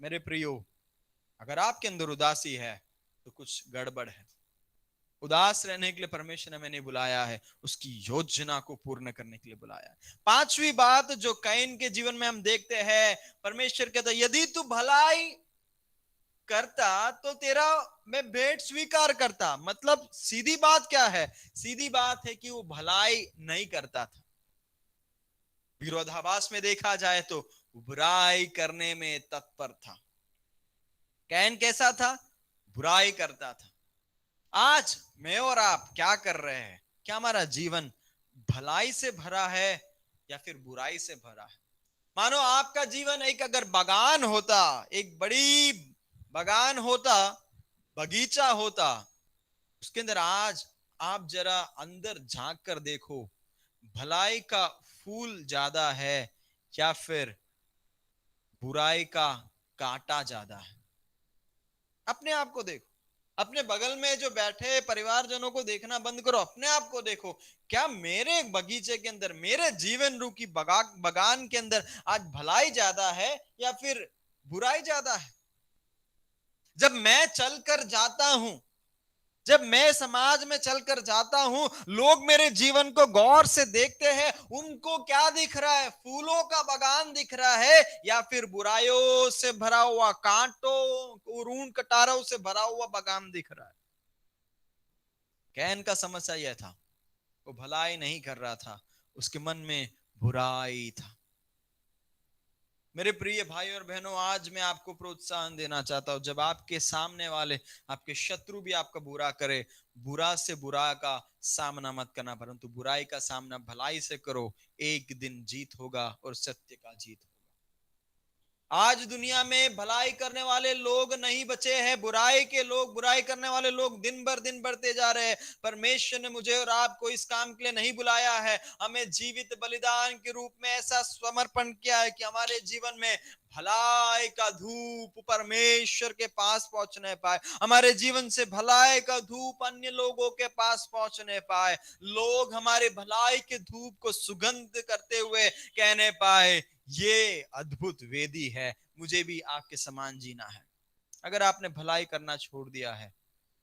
मेरे प्रियो, अगर आपके अंदर उदासी है तो कुछ गड़बड़ है। उदास रहने के लिए परमेश्वर ने हमें नहीं बुलाया है, उसकी योजना को पूर्ण करने के लिए बुलाया है। पांचवी बात जो कैन के जीवन में हम देखते हैं, परमेश्वर कहता है, यदि तू भलाई करता तो तेरा मैं भेंट स्वीकार करता। मतलब सीधी बात क्या है? सीधी बात है कि वो भलाई नहीं करता था। विरोधाभास में देखा जाए तो बुराई करने में तत्पर था। कैन कैसा था? बुराई करता था। आज मैं और आप क्या कर रहे हैं? क्या हमारा जीवन भलाई से भरा है या फिर बुराई से भरा है? मानो आपका जीवन एक अगर बागान होता, एक बड़ी बागान होता, बगीचा होता, उसके अंदर आज आप जरा अंदर झांक कर देखो, भलाई का फूल ज्यादा है या फिर बुराई का कांटा ज्यादा है। अपने आप को देखो, अपने बगल में जो बैठे परिवारजनों को देखना बंद करो, अपने आप को देखो। क्या मेरे बगीचे के अंदर, मेरे जीवन रूपी बगान के अंदर आज भलाई ज्यादा है या फिर बुराई ज्यादा है? जब मैं चलकर जाता हूं, जब मैं समाज में चलकर जाता हूं, लोग मेरे जीवन को गौर से देखते हैं, उनको क्या दिख रहा है? फूलों का बगान दिख रहा है या फिर बुराइयों से भरा हुआ, कांटों ऊन कटारों से भरा हुआ बगान दिख रहा है? कैन का समस्या यह था, वो भलाई नहीं कर रहा था, उसके मन में बुराई था। मेरे प्रिय भाई और बहनों, आज मैं आपको प्रोत्साहन देना चाहता हूं, जब आपके सामने वाले, आपके शत्रु भी आपका बुरा करे, बुरा से बुरा का सामना मत करना, परंतु बुराई का सामना भलाई से करो। एक दिन जीत होगा और सत्य का जीत होगा। आज दुनिया में भलाई करने वाले लोग नहीं बचे हैं, बुराई के लोग, बुराई करने वाले लोग दिन भर दिन बढ़ते जा रहे हैं। परमेश्वर ने मुझे और आपको इस काम के लिए नहीं बुलाया है। हमें जीवित बलिदान के रूप में ऐसा समर्पण किया है कि हमारे जीवन में भलाई का धूप परमेश्वर के पास पहुंचने पाए, हमारे जीवन से भलाई का धूप अन्य लोगों के पास पहुंचने पाए, लोग हमारे भलाई के धूप को सुगंध करते हुए कहने पाए, ये अद्भुत वेदी है, मुझे भी आपके समान जीना है। अगर आपने भलाई करना छोड़ दिया है,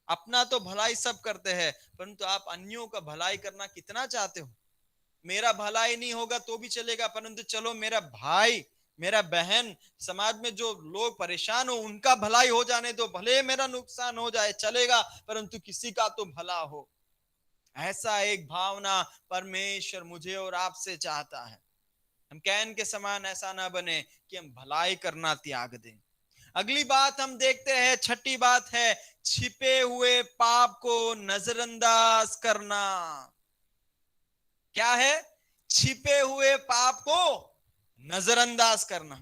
अपना तो भलाई सब करते हैं, परंतु आप अन्यों का भलाई करना कितना चाहते हो? मेरा भलाई नहीं होगा तो भी चलेगा, परंतु चलो मेरा भाई, मेरा बहन, समाज में जो लोग परेशान हो उनका भलाई हो जाने दो, भले मेरा नुकसान हो जाए चलेगा, परंतु किसी का तो भला हो। ऐसा एक भावना परमेश्वर मुझे और आपसे चाहता है। हम कैन के समान ऐसा ना बने कि हम भलाई करना त्याग दें। अगली बात हम देखते हैं, छठी बात है, छिपे हुए पाप को नजरअंदाज करना। क्या है? छिपे हुए पाप को नजरअंदाज करना।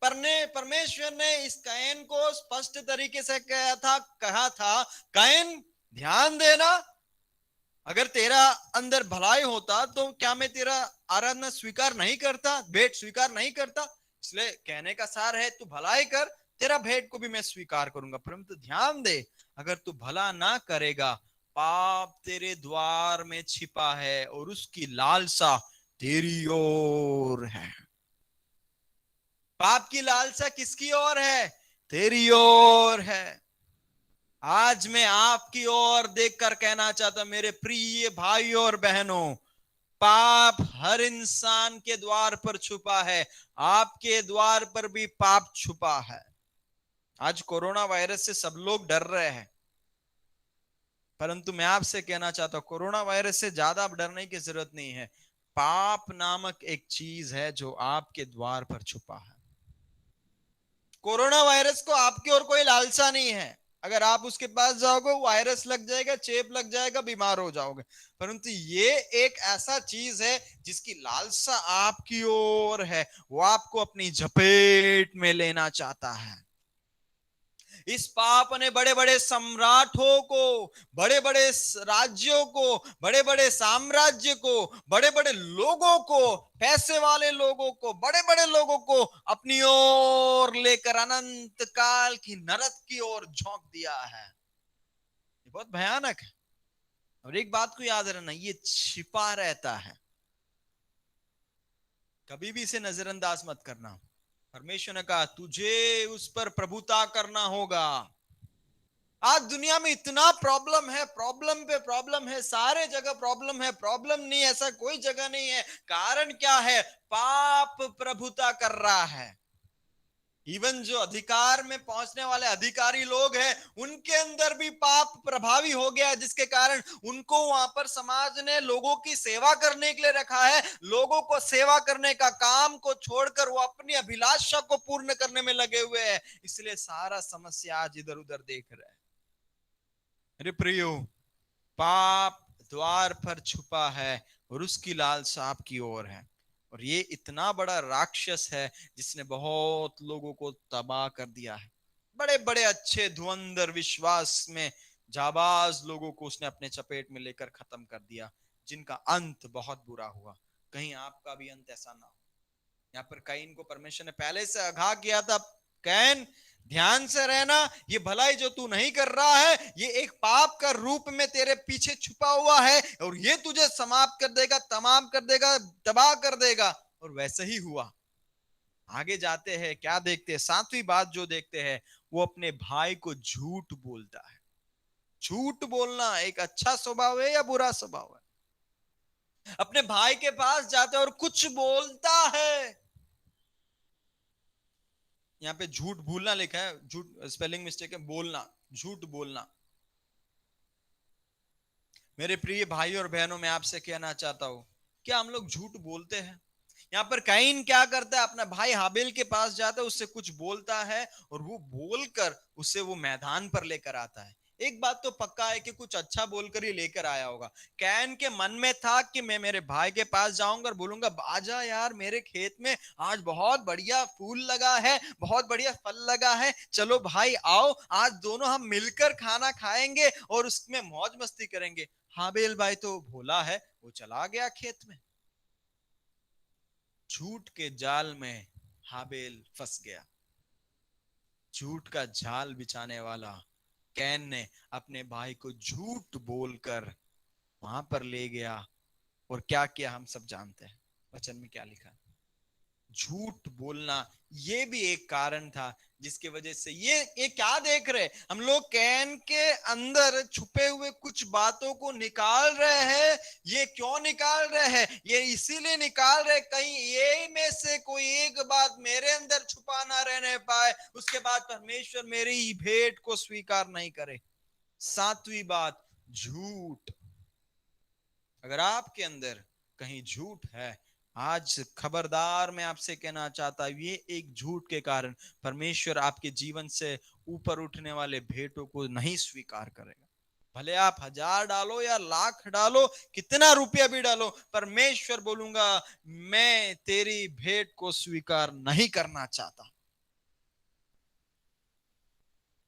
परमेश्वर ने इस कैन को स्पष्ट तरीके से कहा था, कैन ध्यान देना, अगर तेरा अंदर भलाई होता तो क्या मैं तेरा आराधना स्वीकार नहीं करता, भेंट स्वीकार नहीं करता? इसलिए कहने का सार है, तू भलाई कर, तेरा भेंट को भी मैं स्वीकार करूंगा। परंतु ध्यान दे, अगर तू भला ना करेगा, पाप तेरे द्वार में छिपा है और उसकी लालसा तेरी ओर है। पाप की लालसा किसकी ओर है? तेरी ओर है। आज मैं आपकी ओर देखकर कहना चाहता, मेरे प्रिय भाइयों और बहनों, पाप हर इंसान के द्वार पर छुपा है, आपके द्वार पर भी पाप छुपा है। आज कोरोना वायरस से सब लोग डर रहे हैं, परंतु मैं आपसे कहना चाहता हूं, कोरोना वायरस से ज्यादा डरने की जरूरत नहीं है। पाप नामक एक चीज है जो आपके द्वार पर छुपा है। कोरोना वायरस को आपकी ओर कोई लालसा नहीं है। अगर आप उसके पास जाओगे, वायरस लग जाएगा, चेप लग जाएगा, बीमार हो जाओगे। परंतु ये एक ऐसा चीज है जिसकी लालसा आपकी ओर है, वो आपको अपनी झपेट में लेना चाहता है। इस पाप ने बड़े बड़े सम्राटों को, बड़े बड़े राज्यों को, बड़े बड़े साम्राज्य को, बड़े बड़े लोगों को, पैसे वाले लोगों को, बड़े बड़े लोगों को अपनी ओर लेकर अनंत काल की नरक की ओर झोंक दिया है। ये बहुत भयानक है। और एक बात को याद रखना, ये छिपा रहता है, कभी भी इसे नजरअंदाज मत करना। परमेश्वर ने कहा, तुझे उस पर प्रभुता करना होगा। आज दुनिया में इतना प्रॉब्लम है, प्रॉब्लम पे प्रॉब्लम है, सारे जगह प्रॉब्लम है, प्रॉब्लम नहीं ऐसा कोई जगह नहीं है। कारण क्या है? पाप प्रभुता कर रहा है। इवन जो अधिकार में पहुंचने वाले अधिकारी लोग हैं, उनके अंदर भी पाप प्रभावी हो गया, जिसके कारण उनको वहां पर समाज ने लोगों की सेवा करने के लिए रखा है। लोगों को सेवा करने का काम को छोड़कर वो अपनी अभिलाषा को पूर्ण करने में लगे हुए हैं। इसलिए सारा समस्या आज इधर उधर देख रहे हैं। अरे प्रियो, पाप द्वार पर छुपा है और उसकी लालसा आपकी ओर है। और ये इतना बड़ा राक्षस है जिसने बहुत लोगों को तबाह कर दिया है। बड़े बड़े अच्छे धुरंधर विश्वास में जाबाज लोगों को उसने अपने चपेट में लेकर खत्म कर दिया, जिनका अंत बहुत बुरा हुआ। कहीं आपका भी अंत ऐसा ना हो। यहाँ पर कैन को परमेश्वर ने पहले से आगाह किया था, कैन ध्यान से रहना, ये भलाई जो तू नहीं कर रहा है ये एक पाप का रूप में तेरे पीछे छुपा हुआ है और ये तुझे समाप्त कर देगा, तमाम कर देगा, तबाह कर देगा। और वैसे ही हुआ। आगे जाते हैं, क्या देखते हैं, 7वीं बात जो देखते हैं, वो अपने भाई को झूठ बोलता है। झूठ बोलना एक अच्छा स्वभाव है या बुरा स्वभाव है? अपने भाई के पास जाते और कुछ बोलता है। यहाँ पे झूठ भूलना लिखा है, झूठ स्पेलिंग मिस्टेक है, बोलना, झूठ बोलना। मेरे प्रिय भाई और बहनों, मैं आपसे कहना चाहता हूं, क्या हम लोग झूठ बोलते हैं? यहाँ पर कैन क्या करता है, अपना भाई हाबिल के पास जाता है, उससे कुछ बोलता है और वो बोलकर उसे वो मैदान पर लेकर आता है। एक बात तो पक्का है कि कुछ अच्छा बोलकर ही लेकर आया होगा। कैन के मन में था कि मैं मेरे भाई के पास जाऊंगा और बोलूंगा, आजा यार मेरे खेत में आज बहुत बढ़िया फूल लगा है, बहुत बढ़िया फल लगा है, चलो भाई आओ, आज दोनों हम मिलकर खाना खाएंगे और उसमें मौज मस्ती करेंगे। हाबिल भाई तो भोला है, वो चला गया खेत में। झूठ के जाल में हाबिल फंस गया। झूठ का जाल बिछाने वाला कैन ने अपने भाई को झूठ बोलकर वहां पर ले गया और क्या किया हम सब जानते हैं। वचन में क्या लिखा है? झूठ बोलना ये भी एक कारण था जिसकी वजह से ये क्या देख रहे हम लोग, कैन के अंदर छुपे हुए कुछ बातों को निकाल रहे हैं। ये क्यों निकाल रहे हैं? ये इसीलिए निकाल रहे कहीं ये में से कोई एक बात मेरे अंदर छुपा ना रहने पाए, उसके बाद परमेश्वर मेरी भेंट को स्वीकार नहीं करे। 7वीं बात, झूठ। अगर आपके अंदर कहीं झूठ है, आज खबरदार, मैं आपसे कहना चाहता हूं, ये एक झूठ के कारण परमेश्वर आपके जीवन से ऊपर उठने वाले भेंटों को नहीं स्वीकार करेगा। भले आप 1000 डालो या लाख डालो, कितना रुपया भी डालो, परमेश्वर बोलूंगा मैं तेरी भेंट को स्वीकार नहीं करना चाहता।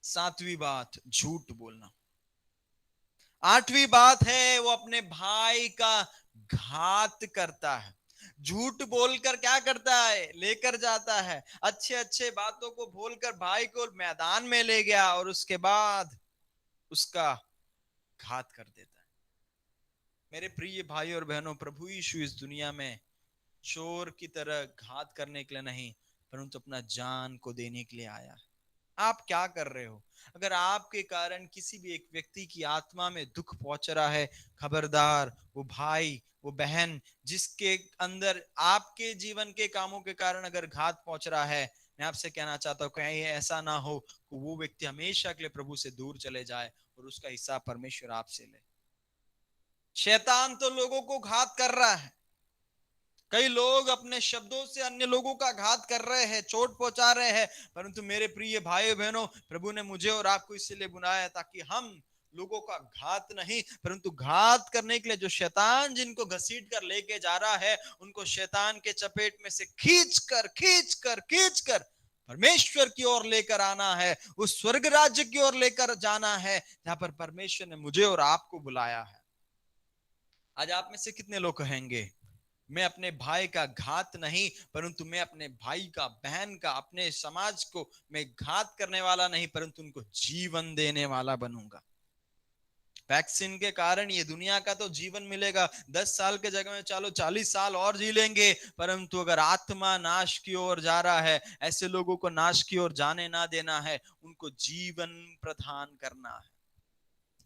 7वीं बात, झूठ बोलना। 8वीं बात है, वो अपने भाई का घात करता है। झूठ बोलकर क्या करता है? लेकर जाता है, अच्छे अच्छे बातों को बोलकर भाई को मैदान में ले गया और उसके बाद उसका घात कर देता है। मेरे प्रिय भाई और बहनों, प्रभु यीशु इस दुनिया में चोर की तरह घात करने के लिए नहीं, परंतु अपना जान को देने के लिए आया है। आप क्या कर रहे हो? अगर आपके कारण किसी भी एक व्यक्ति की आत्मा में दुख पहुंच रहा है, खबरदार, वो भाई, वो बहन जिसके अंदर आपके जीवन के कामों के कारण अगर घात पहुंच रहा है, मैं आपसे कहना चाहता हूं कहीं ऐसा ना हो कि वो व्यक्ति हमेशा के लिए प्रभु से दूर चले जाए और उसका हिस्सा परमेश्वर आपसे ले। शैतान तो लोगों को घात कर रहा है। कई लोग अपने शब्दों से अन्य लोगों का घात कर रहे हैं, चोट पहुंचा रहे हैं, परंतु मेरे प्रिय भाई बहनों, प्रभु ने मुझे और आपको इसलिए बुलाया ताकि हम लोगों का घात नहीं, परंतु घात करने के लिए जो शैतान जिनको घसीट कर लेके जा रहा है, उनको शैतान के चपेट में से खींच कर परमेश्वर की ओर लेकर आना है, उस स्वर्ग राज्य की ओर लेकर जाना है जहां पर परमेश्वर ने मुझे और आपको बुलाया है। आज आप में से कितने लोग कहेंगे, मैं अपने भाई का घात नहीं, परंतु मैं अपने भाई का, बहन का, अपने समाज को मैं घात करने वाला नहीं, परंतु उनको जीवन देने वाला बनूंगा। वैक्सीन के कारण ये दुनिया का तो जीवन मिलेगा, 10 साल के जगह में चलो 40 साल और जी लेंगे, परंतु अगर आत्मा नाश की ओर जा रहा है, ऐसे लोगों को नाश की ओर जाने ना देना है, उनको जीवन प्रदान करना है।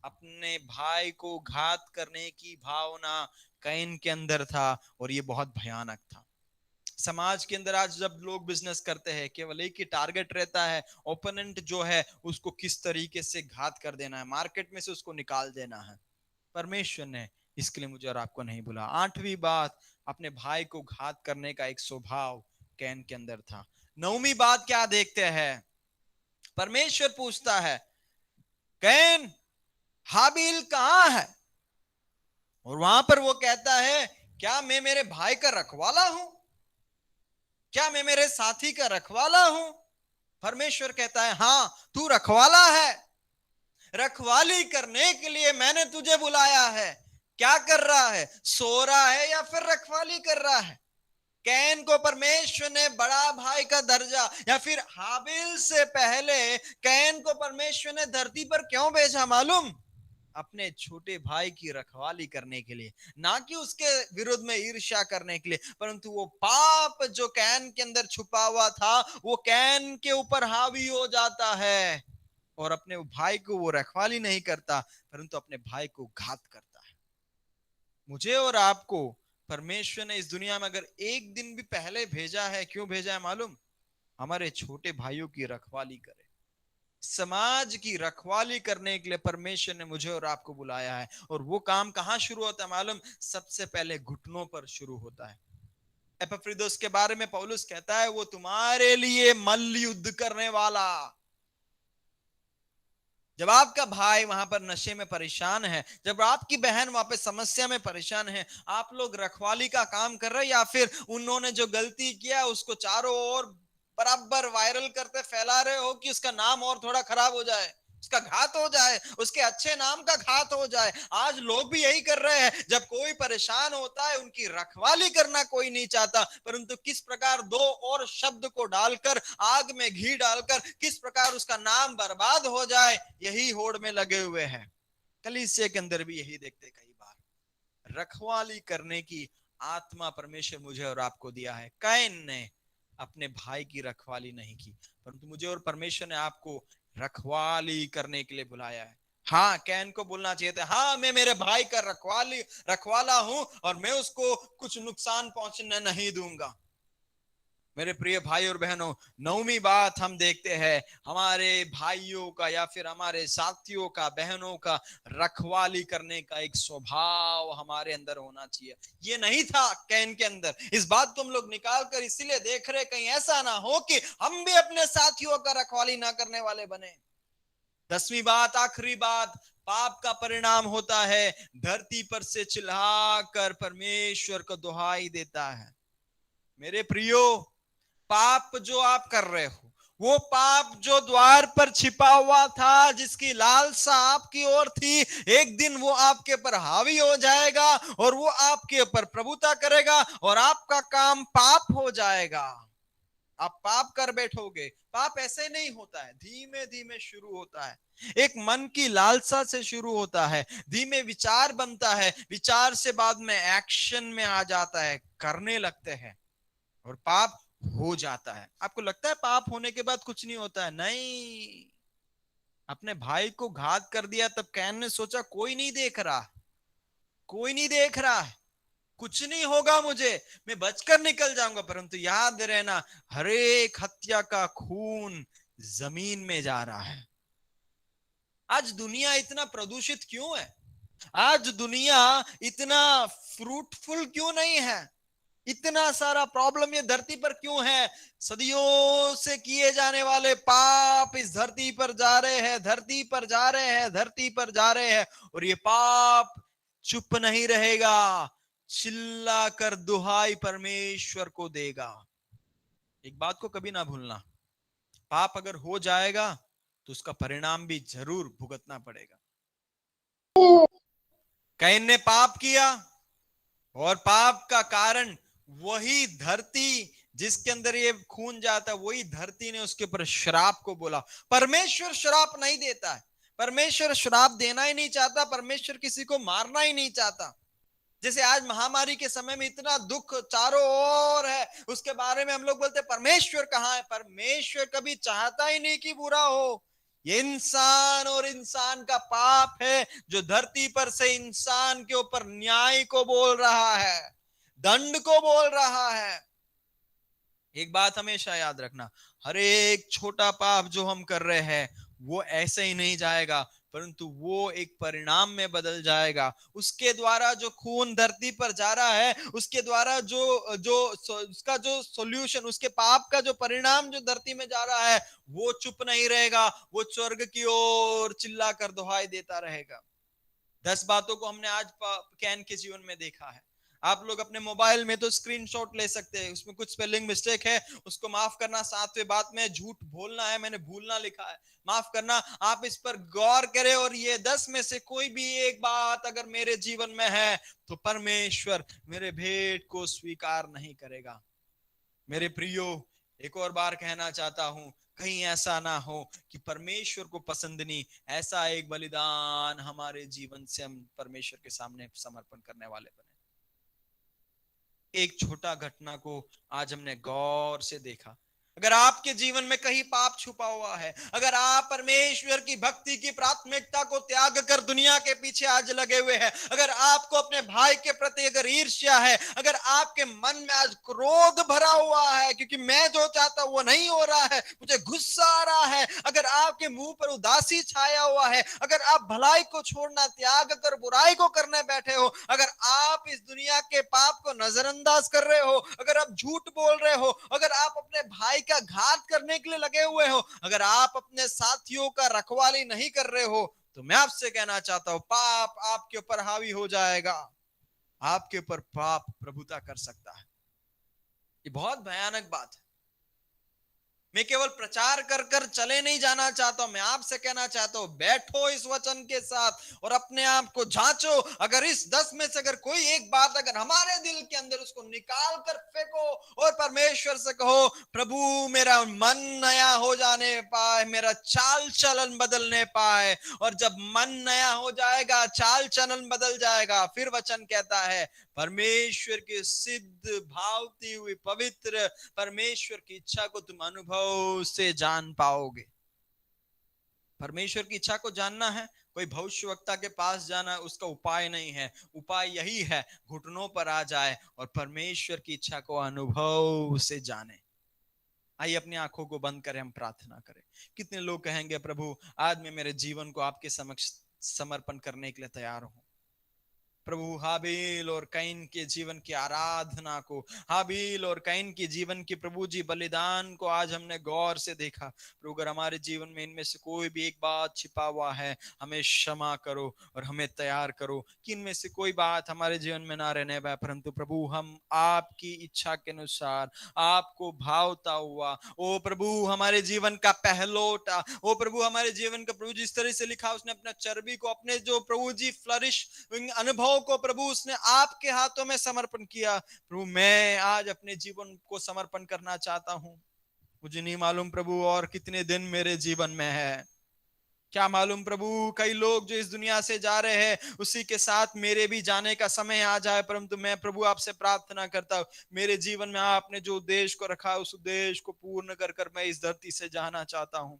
अपने भाई को घात करने की भावना कैन के अंदर था और ये बहुत भयानक था। समाज के अंदर आज जब लोग बिजनेस करते हैं, केवल एक ही टारगेट रहता है, ओपोनेंट जो है उसको किस तरीके से घात कर देना है, मार्केट में से उसको निकाल देना है। परमेश्वर ने इसके लिए मुझे और आपको नहीं बुला। 8वीं बात, अपने भाई को घात करने का एक स्वभाव कैन के अंदर था। 9वीं बात क्या देखते हैं? परमेश्वर पूछता है, कैन, हाबिल कहां है? और वहां पर वो कहता है, क्या मैं मेरे भाई का रखवाला हूं? क्या मैं मेरे साथी का रखवाला हूं? परमेश्वर कहता है, हां, तू रखवाला है। रखवाली करने के लिए मैंने तुझे बुलाया है। क्या कर रहा है? सो रहा है या फिर रखवाली कर रहा है? कैन को परमेश्वर ने बड़ा भाई का दर्जा, या फिर हाबिल से पहले कैन को परमेश्वर ने धरती पर क्यों भेजा मालूम? अपने छोटे भाई की रखवाली करने के लिए, ना कि उसके विरुद्ध में ईर्ष्या करने के लिए, परंतु वो पाप जो कैन के अंदर छुपा हुआ था वो कैन के ऊपर हावी हो जाता है और अपने भाई को वो रखवाली नहीं करता, परंतु अपने भाई को घात करता है। मुझे और आपको परमेश्वर ने इस दुनिया में अगर एक दिन भी पहले भेजा है, क्यों भेजा है मालूम? हमारे छोटे भाइयों की रखवाली करे, समाज की रखवाली करने के लिए परमेश्वर ने मुझे और आपको बुलाया है। और वो काम कहां शुरू होता है मालूम? सबसे पहले घुटनों पर शुरू होता है। एपफ्रिदोस के बारे में पौलुस कहता है वो तुम्हारे लिए मल्ल युद्ध करने वाला। जब आपका भाई वहां पर नशे में परेशान है, जब आपकी बहन वहां पे समस्या में परेशान है, आप लोग रखवाली का काम कर रहे हो, या फिर उन्होंने जो गलती किया उसको चारों ओर बराबर वायरल करते फैला रहे हो कि उसका नाम और थोड़ा खराब हो जाए, उसका घात हो जाए, उसके अच्छे नाम का घात हो जाए। आज लोग भी यही कर रहे हैं। जब कोई परेशान होता है उनकी रखवाली करना कोई नहीं चाहता, परंतु किस प्रकार दो और शब्द को डालकर, आग में घी डालकर किस प्रकार उसका नाम बर्बाद हो जाए, यही होड़ में लगे हुए हैं। कलीसिया के अंदर भी यही देखते कई बार। रखवाली करने की आत्मा परमेश्वर मुझे और आपको दिया है। कैन ने अपने भाई की रखवाली नहीं की, परंतु मुझे और परमेश्वर ने आपको रखवाली करने के लिए बुलाया है। हाँ, कैन को बोलना चाहिए था, हाँ मैं मेरे भाई का रखवाला हूं और मैं उसको कुछ नुकसान पहुंचने नहीं दूंगा। मेरे प्रिय भाई और बहनों, नौवीं बात हम देखते हैं, हमारे भाइयों का या फिर हमारे साथियों का, बहनों का रखवाली करने का एक स्वभाव हमारे अंदर होना चाहिए। ये नहीं था कैन के अंदर। इस बात को हम लोग निकाल कर इसीलिए देख रहे, कहीं ऐसा ना हो कि हम भी अपने साथियों का रखवाली ना करने वाले बने। 10वीं बात, आखिरी बात, पाप का परिणाम होता है धरती पर से चिल्लाकर परमेश्वर को दुहाई देता है। मेरे प्रियो, पाप जो आप कर रहे हो, वो पाप जो द्वार पर छिपा हुआ था, जिसकी लालसा आपकी ओर थी, एक दिन वो आपके ऊपर हावी हो जाएगा और वो आपके ऊपर प्रभुता करेगा और आपका काम पाप हो जाएगा। आप पाप कर बैठोगे। पाप ऐसे नहीं होता है, धीमे धीमे शुरू होता है। एक मन की लालसा से शुरू होता है, धीमे विचार बनता है, विचार से बाद में एक्शन में आ जाता है, करने लगते हैं और पाप हो जाता है। आपको लगता है पाप होने के बाद कुछ नहीं होता है? नहीं। अपने भाई को घात कर दिया, तब कैन ने सोचा कोई नहीं देख रहा, कोई नहीं देख रहा है, कुछ नहीं होगा मुझे, मैं बचकर निकल जाऊंगा। परंतु याद रहना, हर एक हत्या का खून जमीन में जा रहा है। आज दुनिया इतना प्रदूषित क्यों है? आज दुनिया इतना फ्रूटफुल क्यों नहीं है? इतना सारा प्रॉब्लम ये धरती पर क्यों है? सदियों से किए जाने वाले पाप इस धरती पर जा रहे हैं, धरती पर जा रहे हैं, धरती पर जा रहे हैं, और ये पाप चुप नहीं रहेगा, चिल्ला कर दुहाई परमेश्वर को देगा। एक बात को कभी ना भूलना, पाप अगर हो जाएगा तो उसका परिणाम भी जरूर भुगतना पड़ेगा। कैन ने पाप किया और पाप का कारण वही धरती जिसके अंदर ये खून जाता है, वही धरती ने उसके ऊपर श्राप को बोला। परमेश्वर श्राप नहीं देता है, परमेश्वर श्राप देना ही नहीं चाहता, परमेश्वर किसी को मारना ही नहीं चाहता। जैसे आज महामारी के समय में इतना दुख चारों ओर है, उसके बारे में हम लोग बोलते परमेश्वर कहां है? परमेश्वर कभी चाहता ही नहीं कि बुरा हो। ये इंसान और इंसान का पाप है जो धरती पर से इंसान के ऊपर न्याय को बोल रहा है, दंड को बोल रहा है। एक बात हमेशा याद रखना, हर एक छोटा पाप जो हम कर रहे हैं वो ऐसे ही नहीं जाएगा, परंतु वो एक परिणाम में बदल जाएगा। उसके द्वारा जो खून धरती पर जा रहा है, उसके द्वारा जो जो उसका जो सॉल्यूशन, उसके पाप का जो परिणाम जो धरती में जा रहा है, वो चुप नहीं रहेगा, वो स्वर्ग की ओर चिल्ला कर दुहाई देता रहेगा। 10 बातों को हमने आज कैन के जीवन में देखा है। आप लोग अपने मोबाइल में तो स्क्रीनशॉट ले सकते हैं, उसमें कुछ स्पेलिंग मिस्टेक है उसको माफ करना। 7वें बात में झूठ बोलना है, मैंने भूलना लिखा है, माफ करना। आप इस पर गौर करें और ये 10 में से कोई भी एक बात अगर मेरे जीवन में है तो परमेश्वर मेरे भेंट को स्वीकार नहीं करेगा। मेरे प्रियो, एक और बार कहना चाहता हूं, कहीं ऐसा ना हो कि परमेश्वर को पसंद नहीं ऐसा एक बलिदान हमारे जीवन से हम परमेश्वर के सामने समर्पण करने वाले बने। एक छोटा घटना को आज हमने गौर से देखा। अगर आपके जीवन में कहीं पाप छुपा हुआ है, अगर आप परमेश्वर की भक्ति की प्राथमिकता को त्याग कर दुनिया के पीछे आज लगे हुए हैं, अगर आपको अपने भाई के प्रति अगर ईर्ष्या है, अगर आपके मन में आज क्रोध भरा हुआ है क्योंकि मैं जो चाहता हूं वो नहीं हो रहा है, मुझे गुस्सा आ रहा है, अगर आपके मुंह पर उदासी छाया हुआ है, अगर आप भलाई को छोड़ना त्याग कर बुराई को करने बैठे हो, अगर आप इस दुनिया के पाप को नजरअंदाज कर रहे हो, अगर आप झूठ बोल रहे हो, अगर आप अपने भाई का घात करने के लिए लगे हुए हो, अगर आप अपने साथियों का रखवाली नहीं कर रहे हो, तो मैं आपसे कहना चाहता हूं पाप आपके ऊपर हावी हो जाएगा। आपके ऊपर पाप प्रभुता कर सकता है। ये बहुत भयानक बात है। मैं केवल प्रचार कर कर चले नहीं जाना चाहता हूं, मैं आपसे कहना चाहता हूं बैठो इस वचन के साथ और अपने आप को जांचो। अगर इस 10 में से अगर कोई एक बात अगर हमारे दिल के अंदर, उसको निकाल कर फेंको और परमेश्वर से कहो प्रभु मेरा मन नया हो जाने पाए, मेरा चाल चलन बदलने पाए। और जब मन नया हो जाएगा, चाल चलन बदल जाएगा, फिर वचन कहता है परमेश्वर की सिद्ध भावती हुई पवित्र परमेश्वर की इच्छा को तुम अनुभव से जान पाओगे। परमेश्वर की इच्छा को जानना है, कोई भविष्यवक्ता के पास जाना उसका उपाय नहीं है। उपाय यही है घुटनों पर आ जाए और परमेश्वर की इच्छा को अनुभव से जाने। आइए अपनी आंखों को बंद करें, हम प्रार्थना करें। कितने लोग कहेंगे प्रभु आज मैं मेरे जीवन को आपके समक्ष समर्पण करने के लिए तैयार हूं। प्रभु हाबिल और कैन के जीवन की आराधना को, हाबिल और कैन के जीवन की प्रभु जी बलिदान को आज हमने गौर से देखा। प्रभु अगर हमारे जीवन में इनमें से कोई भी एक बात छिपा हुआ है, हमें क्षमा करो और हमें तैयार करो कि इनमें से कोई बात हमारे जीवन में ना रहने पाए, परंतु प्रभु हम आपकी इच्छा के अनुसार आपको भावता हुआ ओ प्रभु हमारे जीवन का पहलोटा, ओ प्रभु हमारे जीवन का प्रभु जिस तरह से लिखा उसने अपना चर्बी को, अपने जो प्रभु जी फ्लरिश अनुभव को प्रभु उसने आपके हाथों में समर्पण किया। प्रभु मैं आज अपने जीवन को समर्पण करना चाहता हूं। मुझे नहीं मालूम प्रभु और कितने दिन मेरे जीवन में है, क्या मालूम प्रभु कई लोग जो इस दुनिया से जा रहे हैं उसी के साथ मेरे भी जाने का समय आ जाए, परंतु मैं प्रभु आपसे प्रार्थना करता हूं मेरे जीवन में आपने जो उद्देश्य को रखा उस उद्देश्य को पूर्ण कर कर मैं इस धरती से जाना चाहता हूं।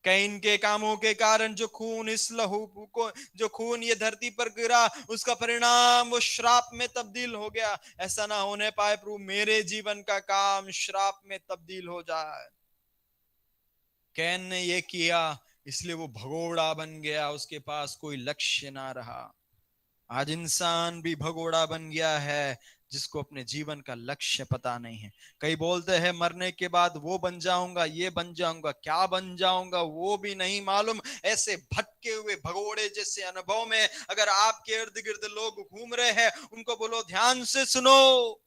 कैन के कामों के कारण जो खून इस लहू को, जो खून ये धरती पर गिरा उसका परिणाम वो श्राप में तब्दील हो गया। ऐसा ना होने पाए प्रभु मेरे जीवन का काम श्राप में तब्दील हो जाए। कैन ने ये किया इसलिए वो भगोड़ा बन गया, उसके पास कोई लक्ष्य ना रहा। आज इंसान भी भगोड़ा बन गया है जिसको अपने जीवन का लक्ष्य पता नहीं है। कई बोलते हैं मरने के बाद वो बन जाऊंगा, ये बन जाऊंगा, क्या बन जाऊंगा वो भी नहीं मालूम। ऐसे भटके हुए भगोड़े जैसे अनुभव में अगर आपके इर्द गिर्द लोग घूम रहे हैं, उनको बोलो ध्यान से सुनो,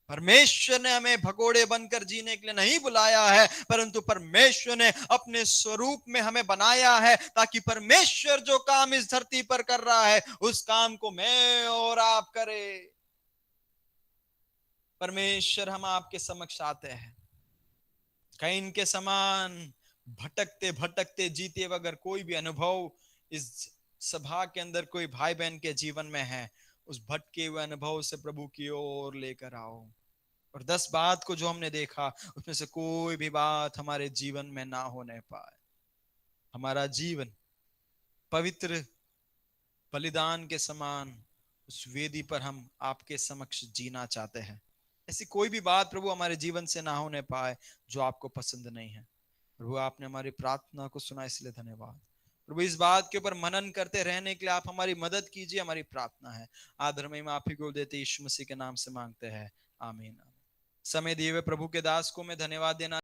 परमेश्वर ने हमें भगोड़े बनकर जीने के लिए नहीं बुलाया है, परंतु परमेश्वर ने अपने स्वरूप में हमें बनाया है ताकि परमेश्वर जो काम इस धरती पर कर रहा है उस काम को मैं और आप करें। परमेश्वर हम आपके समक्ष आते हैं कैन के समान भटकते भटकते जीते, अगर कोई भी अनुभव इस सभा के अंदर कोई भाई बहन के जीवन में है, उस भटके हुए अनुभव से प्रभु की ओर लेकर आओ। और 10 बात को जो हमने देखा उसमें से कोई भी बात हमारे जीवन में ना होने पाए। हमारा जीवन पवित्र बलिदान के समान उस वेदी पर हम आपके समक्ष जीना चाहते हैं। ऐसी कोई भी बात प्रभु हमारे जीवन से ना होने पाए जो आपको पसंद नहीं है। प्रभु आपने हमारी प्रार्थना को सुना इसलिए धन्यवाद। प्रभु इस बात के ऊपर मनन करते रहने के लिए आप हमारी मदद कीजिए, हमारी प्रार्थना है। आदर में आप ही को देते यीशु मसीह के नाम से मांगते हैं, आमीन। समय दिए हुए प्रभु के दास को मैं धन्यवाद देना